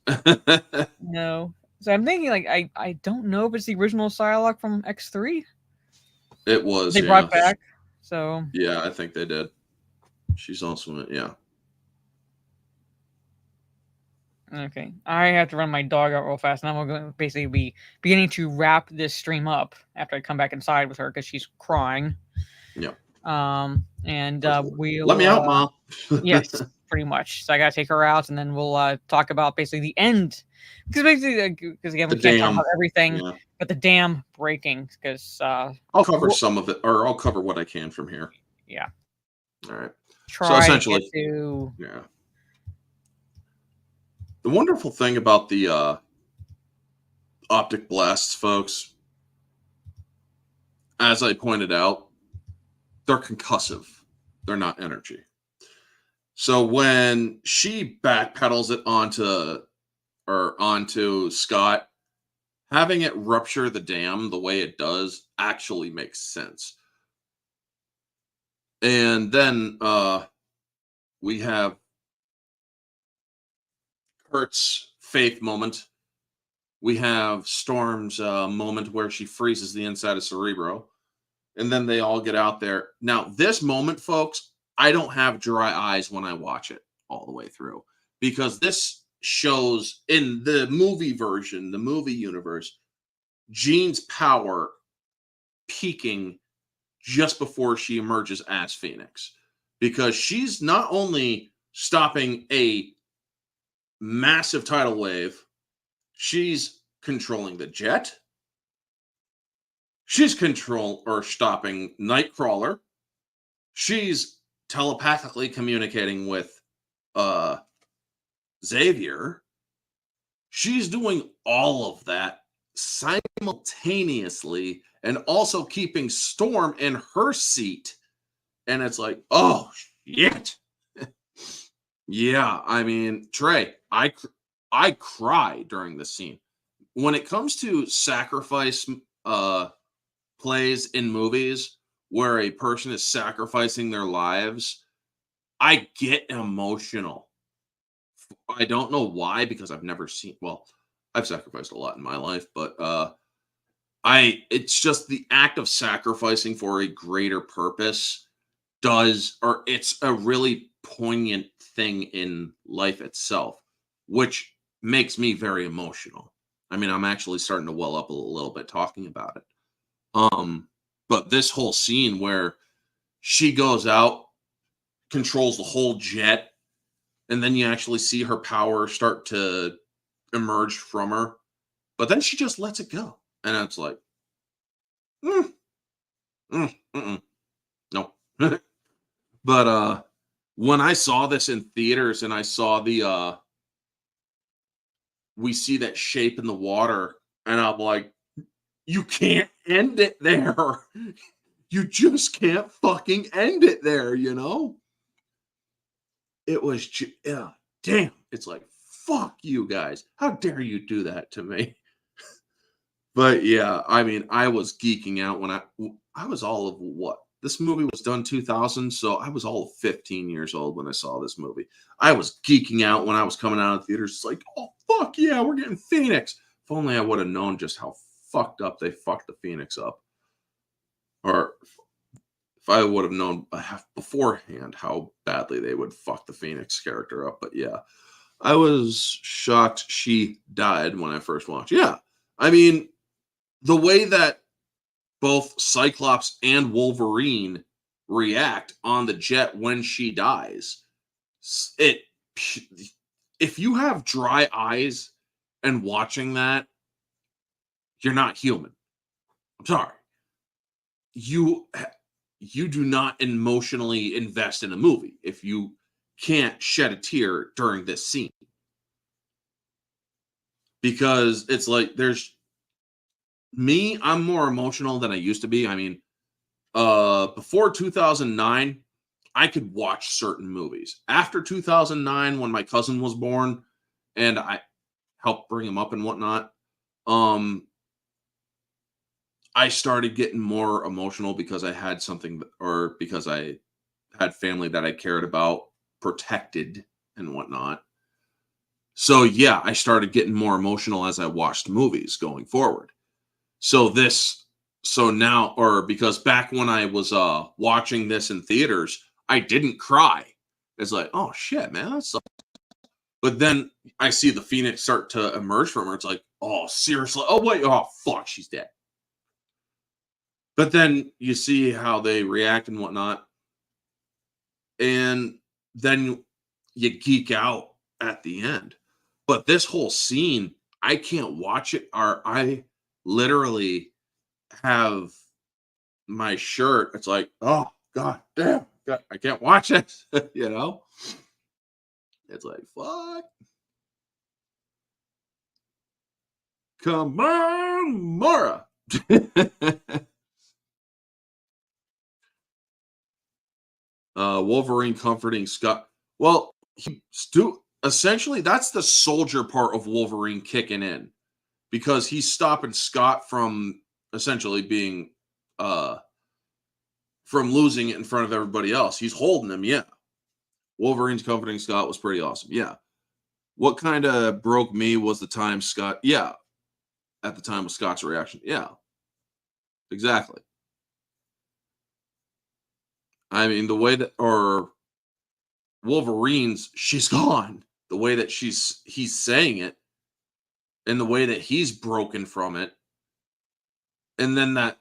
No. So I'm thinking I don't know if it's the original Psylocke from X3. It was. They brought back. So yeah, I think they did. She's also Okay, I have to run my dog out real fast, and then we're going to basically be beginning to wrap this stream up after I come back inside with her because she's crying. Yeah. And we'll let me out, Mom. Yes, pretty much. So I gotta take her out, and then we'll talk about basically the end, because again we can't talk about everything, but the dam breaking. Because I'll cover some of it, or I'll cover what I can from here. Yeah. All right. So essentially, the wonderful thing about the optic blasts, folks, as I pointed out, they're concussive. They're not energy. So when she backpedals it onto Scott, having it rupture the dam the way it does actually makes sense. And then we have Kurt's faith moment. We have Storm's moment where she freezes the inside of Cerebro. And then they all get out there. Now, this moment, folks, I don't have dry eyes when I watch it all the way through. Because this shows, in the movie version, the movie universe, Jean's power peaking just before she emerges as Phoenix. Because she's not only stopping a massive tidal wave, she's controlling the jet. She's stopping Nightcrawler. She's telepathically communicating with Xavier. She's doing all of that simultaneously and also keeping Storm in her seat. And it's like, oh, shit. Yeah, I mean, Trey, I cry during this scene. When it comes to sacrifice plays in movies where a person is sacrificing their lives, I get emotional. I don't know why, because I've never seen, well, I've sacrificed a lot in my life, but it's just the act of sacrificing for a greater purpose it's a really poignant thing in life itself, which makes me very emotional. I mean, I'm actually starting to well up a little bit talking about it. But this whole scene where she goes out, controls the whole jet, and then you actually see her power start to emerge from her, but then she just lets it go, and it's like, no. But when I saw this in theaters and I saw we see that shape in the water, and I'm like, you can't end it there. You just can't fucking end it there, you know? It was, damn. It's like, fuck you guys. How dare you do that to me? But yeah, I mean, I was geeking out when I was all of what? This movie was done 2000, so I was all of 15 years old when I saw this movie. I was geeking out when I was coming out of theaters. It's like, oh, fuck yeah, we're getting Phoenix. If only I would have known just how fucked up they fucked the Phoenix up. Or if I would have known beforehand how badly they would fuck the Phoenix character up. But yeah, I was shocked she died when I first watched. Yeah, I mean, the way that both Cyclops and Wolverine react on the jet when she dies, if you have dry eyes and watching that, you're not human. I'm sorry. You do not emotionally invest in a movie if you can't shed a tear during this scene. Because it's like I'm more emotional than I used to be. I mean, before 2009, I could watch certain movies. After 2009, when my cousin was born and I helped bring him up and whatnot, I started getting more emotional because I had because I had family that I cared about, protected and whatnot. So yeah, I started getting more emotional as I watched movies going forward. Because back when I was watching this in theaters, I didn't cry. It's like, oh shit, man, that sucks. But then I see the Phoenix start to emerge from her. It's like, oh, seriously? Oh, wait, oh, fuck, she's dead. But then you see how they react and whatnot. And then you geek out at the end. But this whole scene, I can't watch it, or I literally have my shirt. It's like, oh, God damn, God, I can't watch it, you know? It's like, fuck. Come on, Mara. Wolverine comforting Scott. Well, essentially that's the soldier part of Wolverine kicking in, because he's stopping Scott from essentially being from losing it in front of everybody else. He's holding him, yeah. Wolverine's comforting Scott was pretty awesome, yeah. What kind of broke me was the time Scott, yeah, at the time of Scott's reaction, yeah, exactly. I mean, the way that, or Wolverine's, she's gone. The way that he's saying it, and the way that he's broken from it, and then that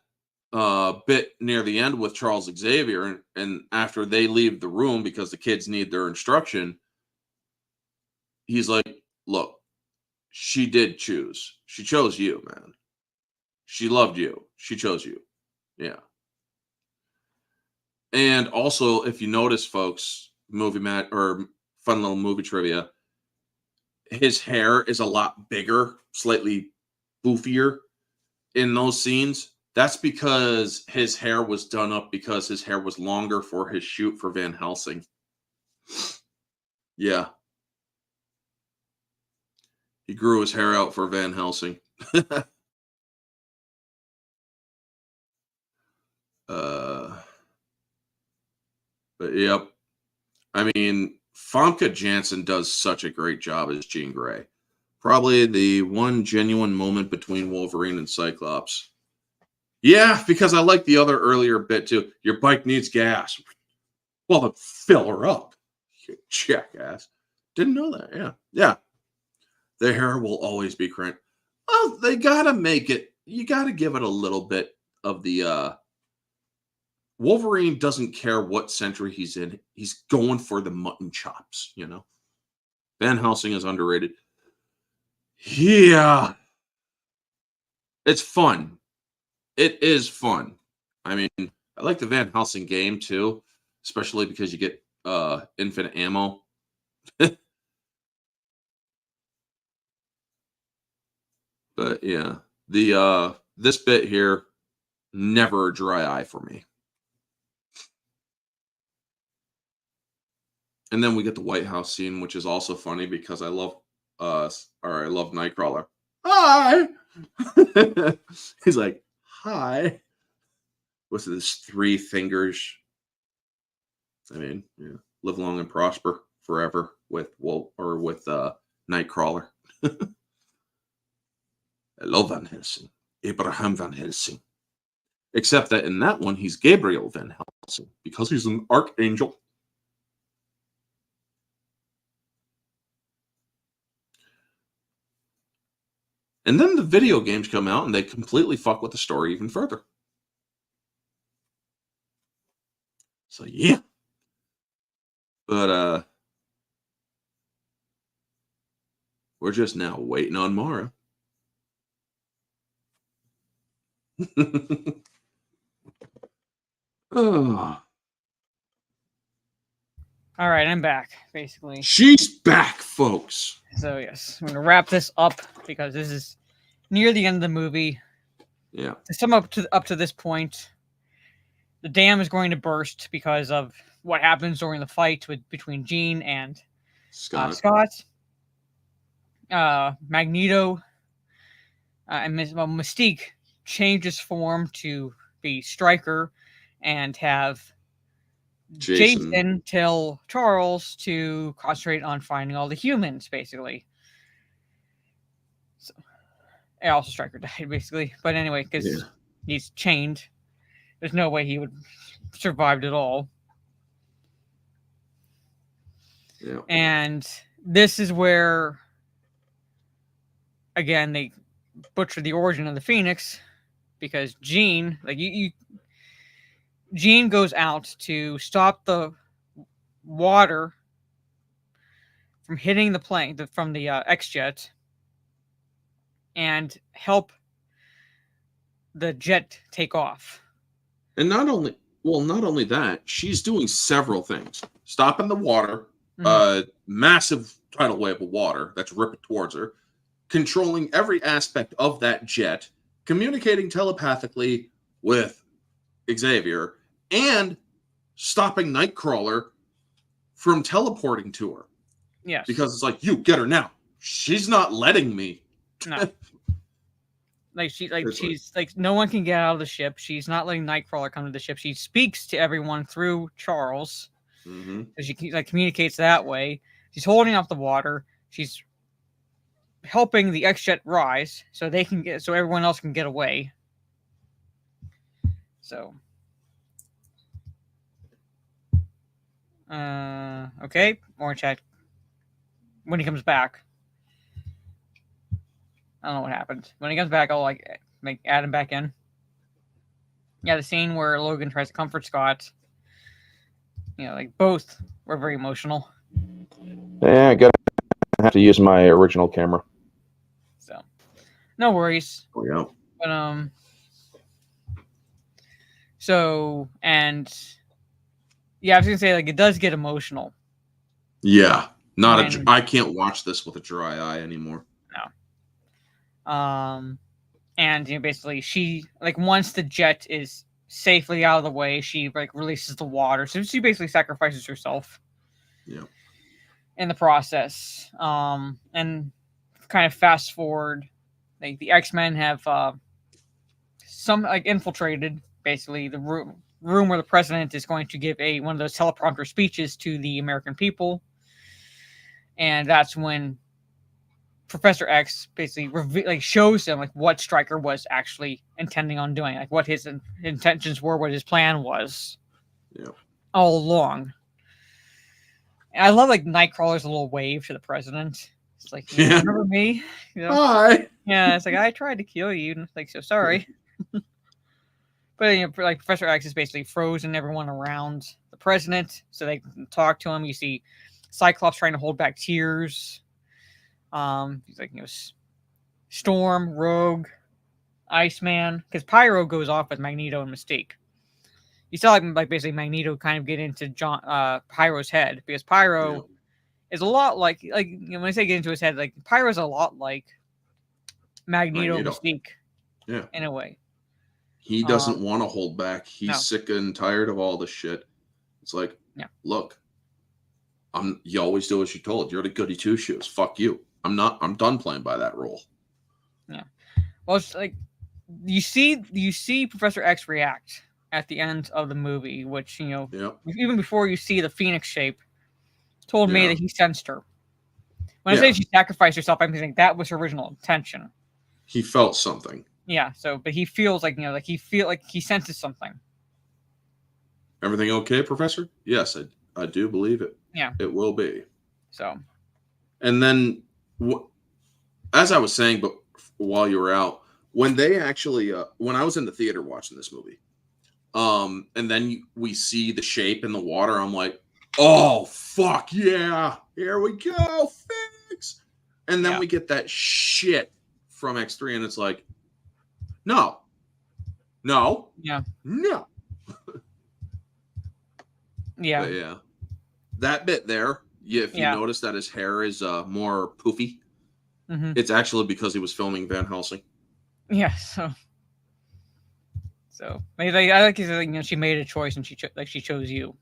bit near the end with Charles Xavier, and after they leave the room because the kids need their instruction, he's like, "Look, she did choose. She chose you, man. She loved you. She chose you." Yeah. And also, if you notice, folks, movie mat or fun little movie trivia, his hair is a lot bigger, slightly boofier in those scenes. That's because his hair was done up because his hair was longer for his shoot for Van Helsing. Yeah. He grew his hair out for Van Helsing. But yep. I mean, Famke Janssen does such a great job as Jean Grey. Probably the one genuine moment between Wolverine and Cyclops. Yeah, because I like the other earlier bit too. Your bike needs gas. Well, then fill her up. You jackass. Didn't know that. Yeah. Yeah. The hair will always be crimped. Well, they gotta make it. You gotta give it a little bit of the Wolverine doesn't care what century he's in. He's going for the mutton chops, you know. Van Helsing is underrated. Yeah. It's fun. It is fun. I mean, I like the Van Helsing game too, especially because you get infinite ammo. But yeah, the this bit here, never a dry eye for me. And then we get the White House scene, which is also funny because I love Nightcrawler. Hi. He's like, hi. What's this? 3 fingers. I mean, yeah. Live long and prosper forever with Nightcrawler. Hello, Van Helsing. Abraham Van Helsing. Except that in that one, he's Gabriel Van Helsing because he's an archangel. And then the video games come out and they completely fuck with the story even further. So yeah. But we're just now waiting on Mara. Oh. All right, I'm back, basically. She's back, folks. So yes, I'm gonna wrap this up because this is near the end of the movie. Yeah. To sum up to this point, the dam is going to burst because of what happens during the fight between Jean and Scott. Magneto and Mystique changes form to be Stryker and have Jason tell Charles to concentrate on finding all the humans, basically. So, and also Stryker died, basically. But anyway, because he's chained, there's no way he would survive at all. Yeah. And this is where, again, they butcher the origin of the Phoenix, because Jean, Jean goes out to stop the water from hitting the plane from the X-Jet and help the jet take off. And not only that, she's doing several things. Stopping the water, massive tidal wave of water that's ripping towards her, controlling every aspect of that jet, communicating telepathically with Xavier, and stopping Nightcrawler from teleporting to her. Yes. Because it's like, you get her now. She's not letting me. No. She's like no one can get out of the ship. She's not letting Nightcrawler come to the ship. She speaks to everyone through Charles. Mm-hmm. So she communicates that way. She's holding up the water. She's helping the X-Jet rise so everyone else can get away. So okay, Orange Hat when he comes back. I don't know what happened. When he comes back, I'll add him back in. Yeah, the scene where Logan tries to comfort Scott. Both were very emotional. Yeah, I have to use my original camera. So, no worries. Oh, yeah. But yeah, I was gonna say it does get emotional. Yeah, I can't watch this with a dry eye anymore. No. And basically she once the jet is safely out of the way, she releases the water. So she basically sacrifices herself. Yeah. In the process. And kind of fast forward, the X-Men have infiltrated basically the room where the president is going to give one of those teleprompter speeches to the American people. And that's when Professor X basically shows them what Stryker was actually intending on doing, what his intentions were, what his plan was, all along. And I love Nightcrawler's little wave to the president. It's remember me? Hi. Yeah, it's I tried to kill you. So sorry. But Professor X is basically frozen everyone around the president, so they can talk to him. You see Cyclops trying to hold back tears. He's Storm, Rogue, Iceman, because Pyro goes off with Magneto and Mystique. You saw basically Magneto kind of get into Pyro's head, because Pyro is a lot when I say get into his head, Pyro's a lot like Magneto. Mystique. Yeah. In a way. He doesn't want to hold back. He's sick and tired of all the shit. It's look, you always do as you're told. You're the goody two shoes. Fuck you. I'm done playing by that role. Yeah. Well, it's you see Professor X react at the end of the movie, which even before you see the Phoenix shape, told me that he sensed her. When I say she sacrificed herself, I'm thinking that was her original intention. He felt something. Yeah. So, but he feels he senses something. Everything okay, Professor? Yes, I do believe it. Yeah, it will be. So, and then, as I was saying, but while you were out, when they actually, when I was in the theater watching this movie, and then we see the shape in the water, I'm like, oh fuck yeah, here we go, fix. And then we get that shit from X3, and it's like, no, yeah. But yeah, that bit there. If you notice that his hair is more poofy, it's actually because he was filming Van Helsing. Yeah. So maybe I like she made a choice and she chose you.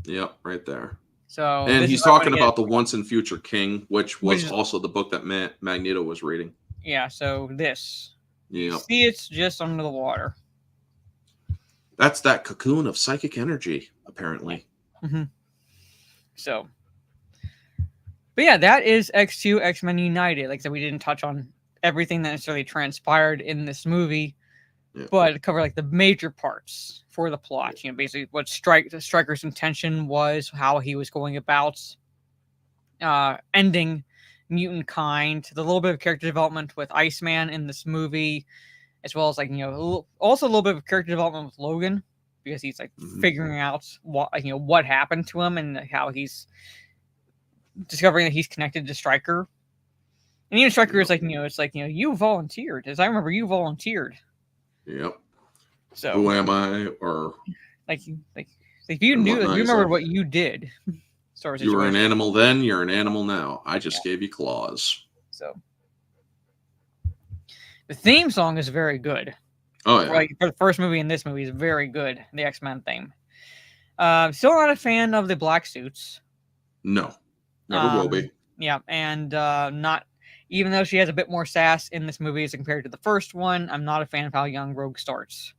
Yep, right there. So and he's talking about the Once and Future King, which was also the book that Magneto was reading. Yeah. So this. Yeah. See, it's just under the water. That's that cocoon of psychic energy, apparently. Mm-hmm. So, but yeah, that is X2 X-Men United. Like I said, we didn't touch on everything that necessarily transpired in this movie, but cover the major parts for the plot. Basically what Stryker's intention was, how he was going about ending mutant kind, the little bit of character development with Iceman in this movie, as well as also a little bit of character development with Logan, because he's figuring out what happened to him and how he's discovering that he's connected to Stryker. And even Stryker is you volunteered. As I remember, you volunteered. Yep. So who am I? Or if you knew, you remember what you did. You were an animal then. You're an animal now. I just gave you claws. So the theme song is very good. Oh yeah. For the first movie and this movie is very good. The X-Men theme. Still not a fan of the black suits. No, never will be. Yeah, and not even though she has a bit more sass in this movie as compared to the first one, I'm not a fan of how young Rogue starts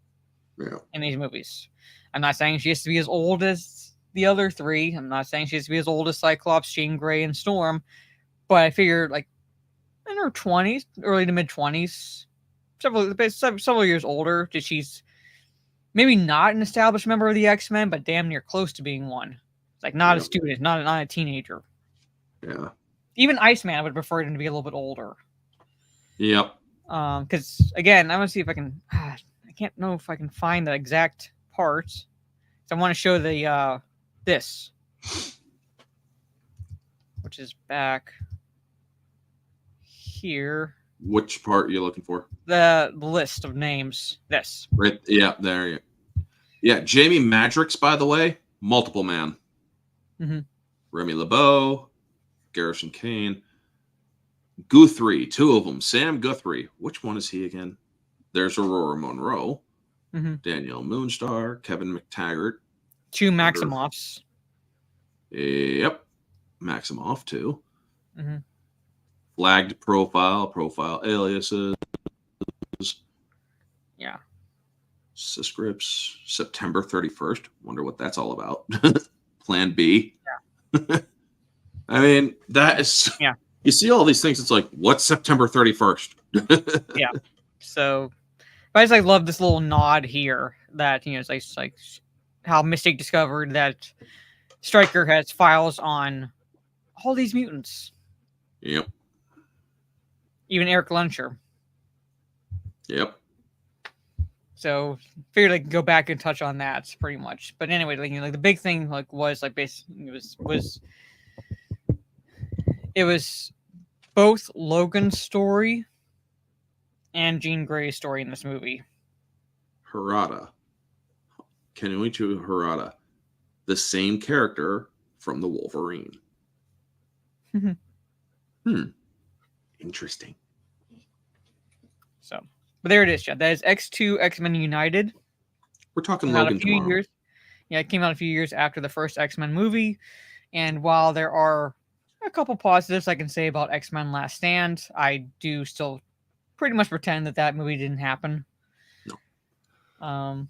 Yeah. in these movies. I'm not saying she has to be as old as the other three. I'm not saying she has to be as old as Cyclops, Jean Grey, and Storm. But I figure, like, in her 20s, early to mid 20s, several years older, that she's maybe not an established member of the X-Men, but damn near close to being one. It's like not a student, not a teenager. Yeah. Even Iceman, I would prefer him to be a little bit older. Yep. Because again, I want to see if I can. I can't know if I can find the exact parts. So I want to show the this, which is back here. Which part are you looking for? The list of names. This. Right. Yeah. There you go. Yeah. Jamie Madrox, by the way, multiple man. Mm-hmm. Remy LeBeau, Garrison Kane, Guthrie, two of them. Sam Guthrie. Which one is he again? There's Aurora Monroe, Danielle Moonstar, Kevin McTaggart. Two Maximoffs. Yep. Maximoff, too. Mm-hmm. Flagged profile aliases. Yeah. Scripts, September 31st. Wonder what that's all about. Plan B. Yeah. I mean, that is. Yeah. You see all these things. It's like, what's September 31st? Yeah. So, but I just love this little nod here that it's like how Mystique discovered that Stryker has files on all these mutants. Yep. Even Eric Luncher. Yep. So figured I could go back and touch on that pretty much. But anyway, the big thing was basically it was both Logan's story and Jean Grey's story in this movie. Harada. Kenichi Harada. The same character from the Wolverine. Interesting. So, but there it is, Chad. That is X2 X-Men United. We're talking Logan tomorrow. Years. Yeah, it came out a few years after the first X-Men movie. And while there are a couple positives I can say about X-Men Last Stand, I do still pretty much pretend that movie didn't happen. No.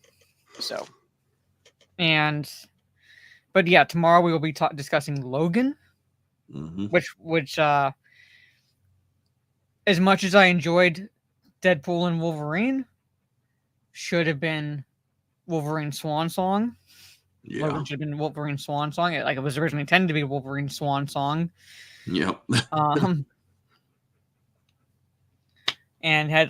But yeah, tomorrow we will be discussing Logan, which as much as I enjoyed Deadpool and Wolverine, should have been Wolverine's swan song. Yeah. Logan should have been Wolverine's swan song. Like it was originally intended to be Wolverine's swan song. Yep. And had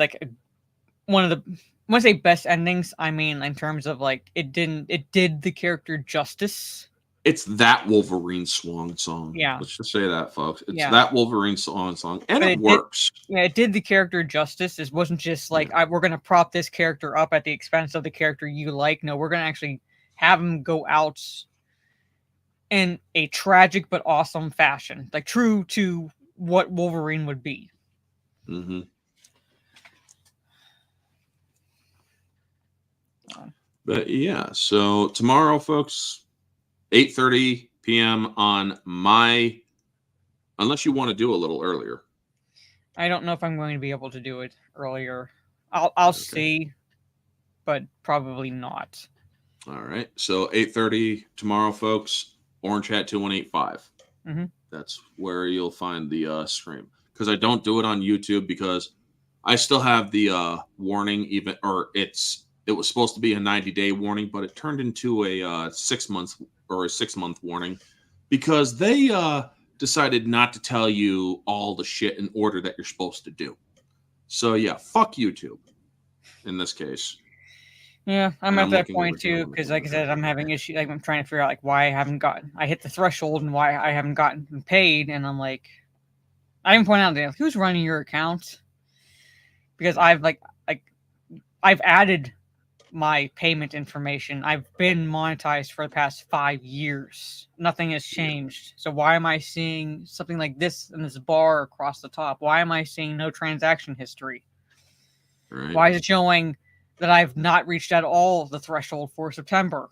one of the, when I say best endings, I mean in terms of it did the character justice. It's that Wolverine swan song. Yeah. Let's just say that, folks. It's that Wolverine swan song. And it works. It did the character justice. It wasn't just we're going to prop this character up at the expense of the character you like. No, we're going to actually have him go out in a tragic but awesome fashion. True to what Wolverine would be. Mm-hmm. But yeah, so tomorrow, folks, 8:30 p.m. on unless you want to do a little earlier. I don't know if I'm going to be able to do it earlier. I'll see, but probably not. All right. So 8:30 tomorrow, folks. Orange Hat 2185. That's where you'll find the stream. Because I don't do it on YouTube because I still have the warning, it was supposed to be a 90-day warning, but it turned into a 6 month warning because they decided not to tell you all the shit in order that you're supposed to do. So yeah, fuck YouTube in this case. Yeah, I'm at that point too because, like I said, I'm having issues. I'm trying to figure out why I hit the threshold and why I haven't gotten paid, and I'm like, I even point out who's running your account because I've added my payment information. I've been monetized for the past 5 years. Nothing has changed. So why am I seeing something like this in this bar across the top? Why am I seeing no transaction history? Right. Why is it showing that I've not reached at all the threshold for September?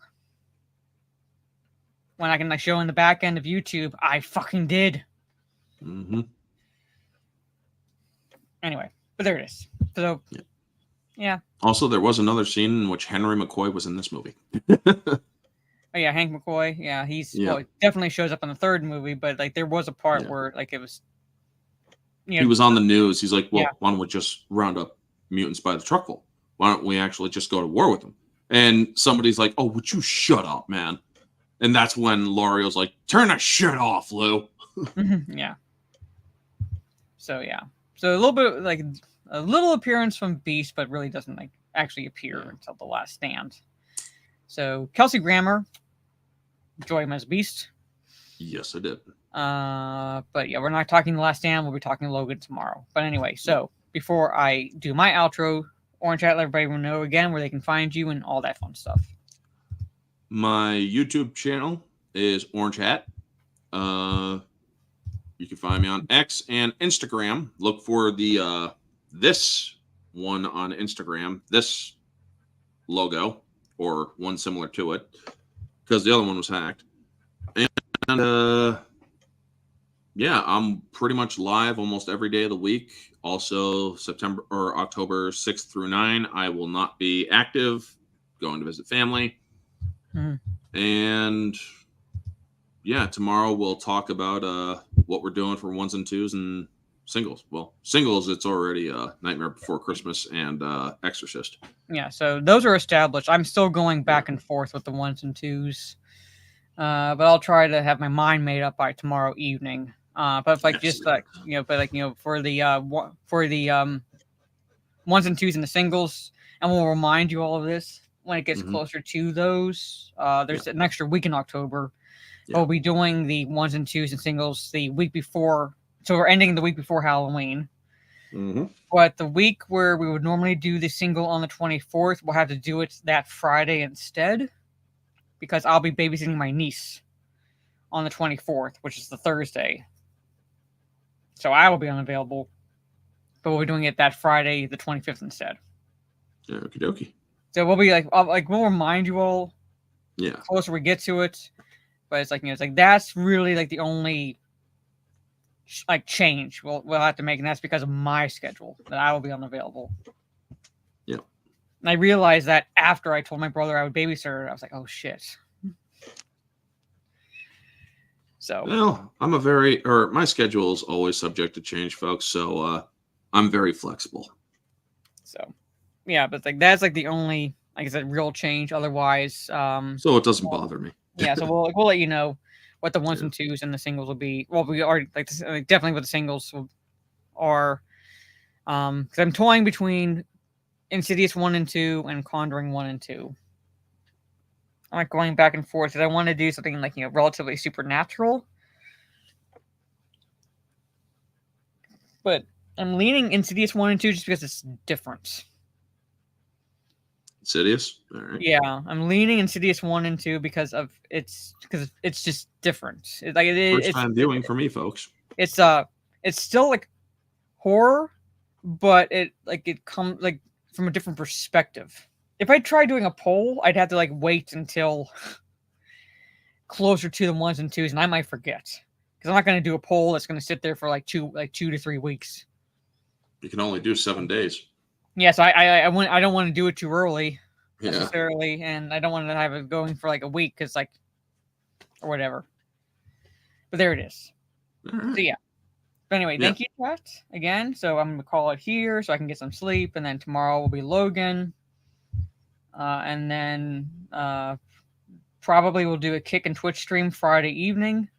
when I can like show in the back end of YouTube, I fucking did. Mm-hmm. Anyway, but there it is. So, yeah. Also, there was another scene in which Henry McCoy was in this movie. Oh yeah, Hank McCoy. Yeah, he's Yeah. well, he definitely shows up in the third movie, but like there was a part Yeah. where like it was, He was on the news. He's like, well, Yeah. why don't we just round up mutants by the truckful? Why don't we actually just go to war with them? And somebody's like, oh, would you shut up, man? And that's when L'Oreal's like, turn that shit off, Lou. yeah. So yeah, so a little bit like a little appearance from Beast, but really doesn't like actually appear until the last stand. So Kelsey Grammer, enjoy him as Beast. Yes, I did. But yeah, we're not talking the last stand. We'll be talking Logan tomorrow. But anyway, so before I do my outro, Orange Hat, let everybody know again where they can find you and all that fun stuff. My YouTube channel is Orange Hat. You can find me on X and Instagram. Look for the this one on Instagram, this logo, or one similar to it, because the other one was hacked. And yeah, I'm pretty much live almost every day of the week. Also, September or October 6th through 9, I will not be active, going to visit family. And yeah, tomorrow we'll talk about what we're doing for ones and twos and singles. Well, singles, it's already Nightmare Before Christmas and Exorcist. Yeah, so those are established. I'm still going back and forth with the ones and twos. But I'll try to have my mind made up by tomorrow evening. But if, like just like for the ones and twos and the singles, and we'll remind you all of this when it gets closer to those. There's an extra week in October. We'll be doing the ones and twos and singles the week before. So we're ending the week before Halloween. But the week where we would normally do the single on the 24th, we'll have to do it that Friday instead, because I'll be babysitting my niece on the 24th, which is the Thursday. So I will be unavailable, but we'll be doing it that Friday, the 25th instead. Okie dokie. So we'll be we'll remind you all closer we get to it. But it's like, it's like that's really like the only change we'll have to make, and that's because of my schedule that I will be unavailable. Yeah. And I realized that after I told my brother I would babysit her, I was like, oh shit. So well, my schedule is always subject to change, folks. So I'm very flexible. So yeah, but like that's like the only, like I said, real change. Otherwise, so it doesn't bother me. Yeah, so we'll let you know what the ones and twos and the singles will be. Well, we are like definitely what the singles are. Because I'm toying between Insidious 1 and 2 and Conjuring 1 and 2. I'm like going back and forth because I want to do something like relatively supernatural. But I'm leaning Insidious 1 and 2 just because it's different. Insidious? All right. Yeah, I'm leaning Insidious 1 and 2 because it's just different. First time viewing for me, folks. It's still like horror, but it comes like from a different perspective. If I tried doing a poll, I'd have to wait until closer to the ones and twos, and I might forget because I'm not going to do a poll that's going to sit there for 2 to 3 weeks. You can only do 7 days. Yes, I don't want to do it too early necessarily, and I don't want to have it going for a week because or whatever. But there it is. Right. So yeah. But anyway, thank you, chat, again. So I'm gonna call it here so I can get some sleep, and then tomorrow will be Logan, and then probably we'll do a Kick and Twitch stream Friday evening.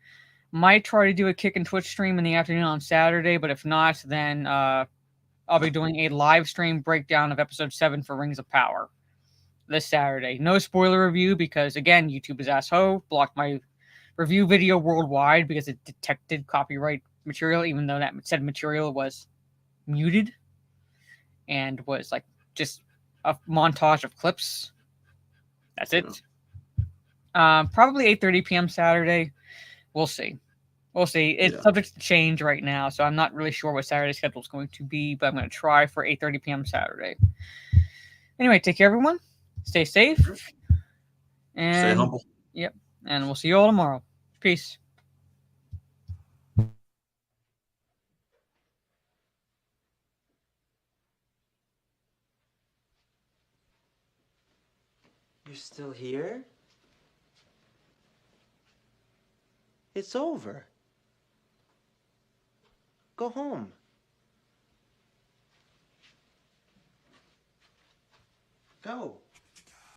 Might try to do a Kick and Twitch stream in the afternoon on Saturday, but if not, then I'll be doing a live stream breakdown of episode 7 for Rings of Power this Saturday. No spoiler review because, again, YouTube is asshole. Blocked my review video worldwide because it detected copyright material, even though that said material was muted and was just a montage of clips. That's it. Probably 8:30 p.m. Saturday. We'll see. We'll see. It's subject to change right now, so I'm not really sure what Saturday's schedule is going to be, but I'm going to try for 8:30 p.m. Saturday. Anyway, take care, everyone. Stay safe. And stay humble. Yep. And we'll see you all tomorrow. Peace. You're still here? It's over. Go home. Go.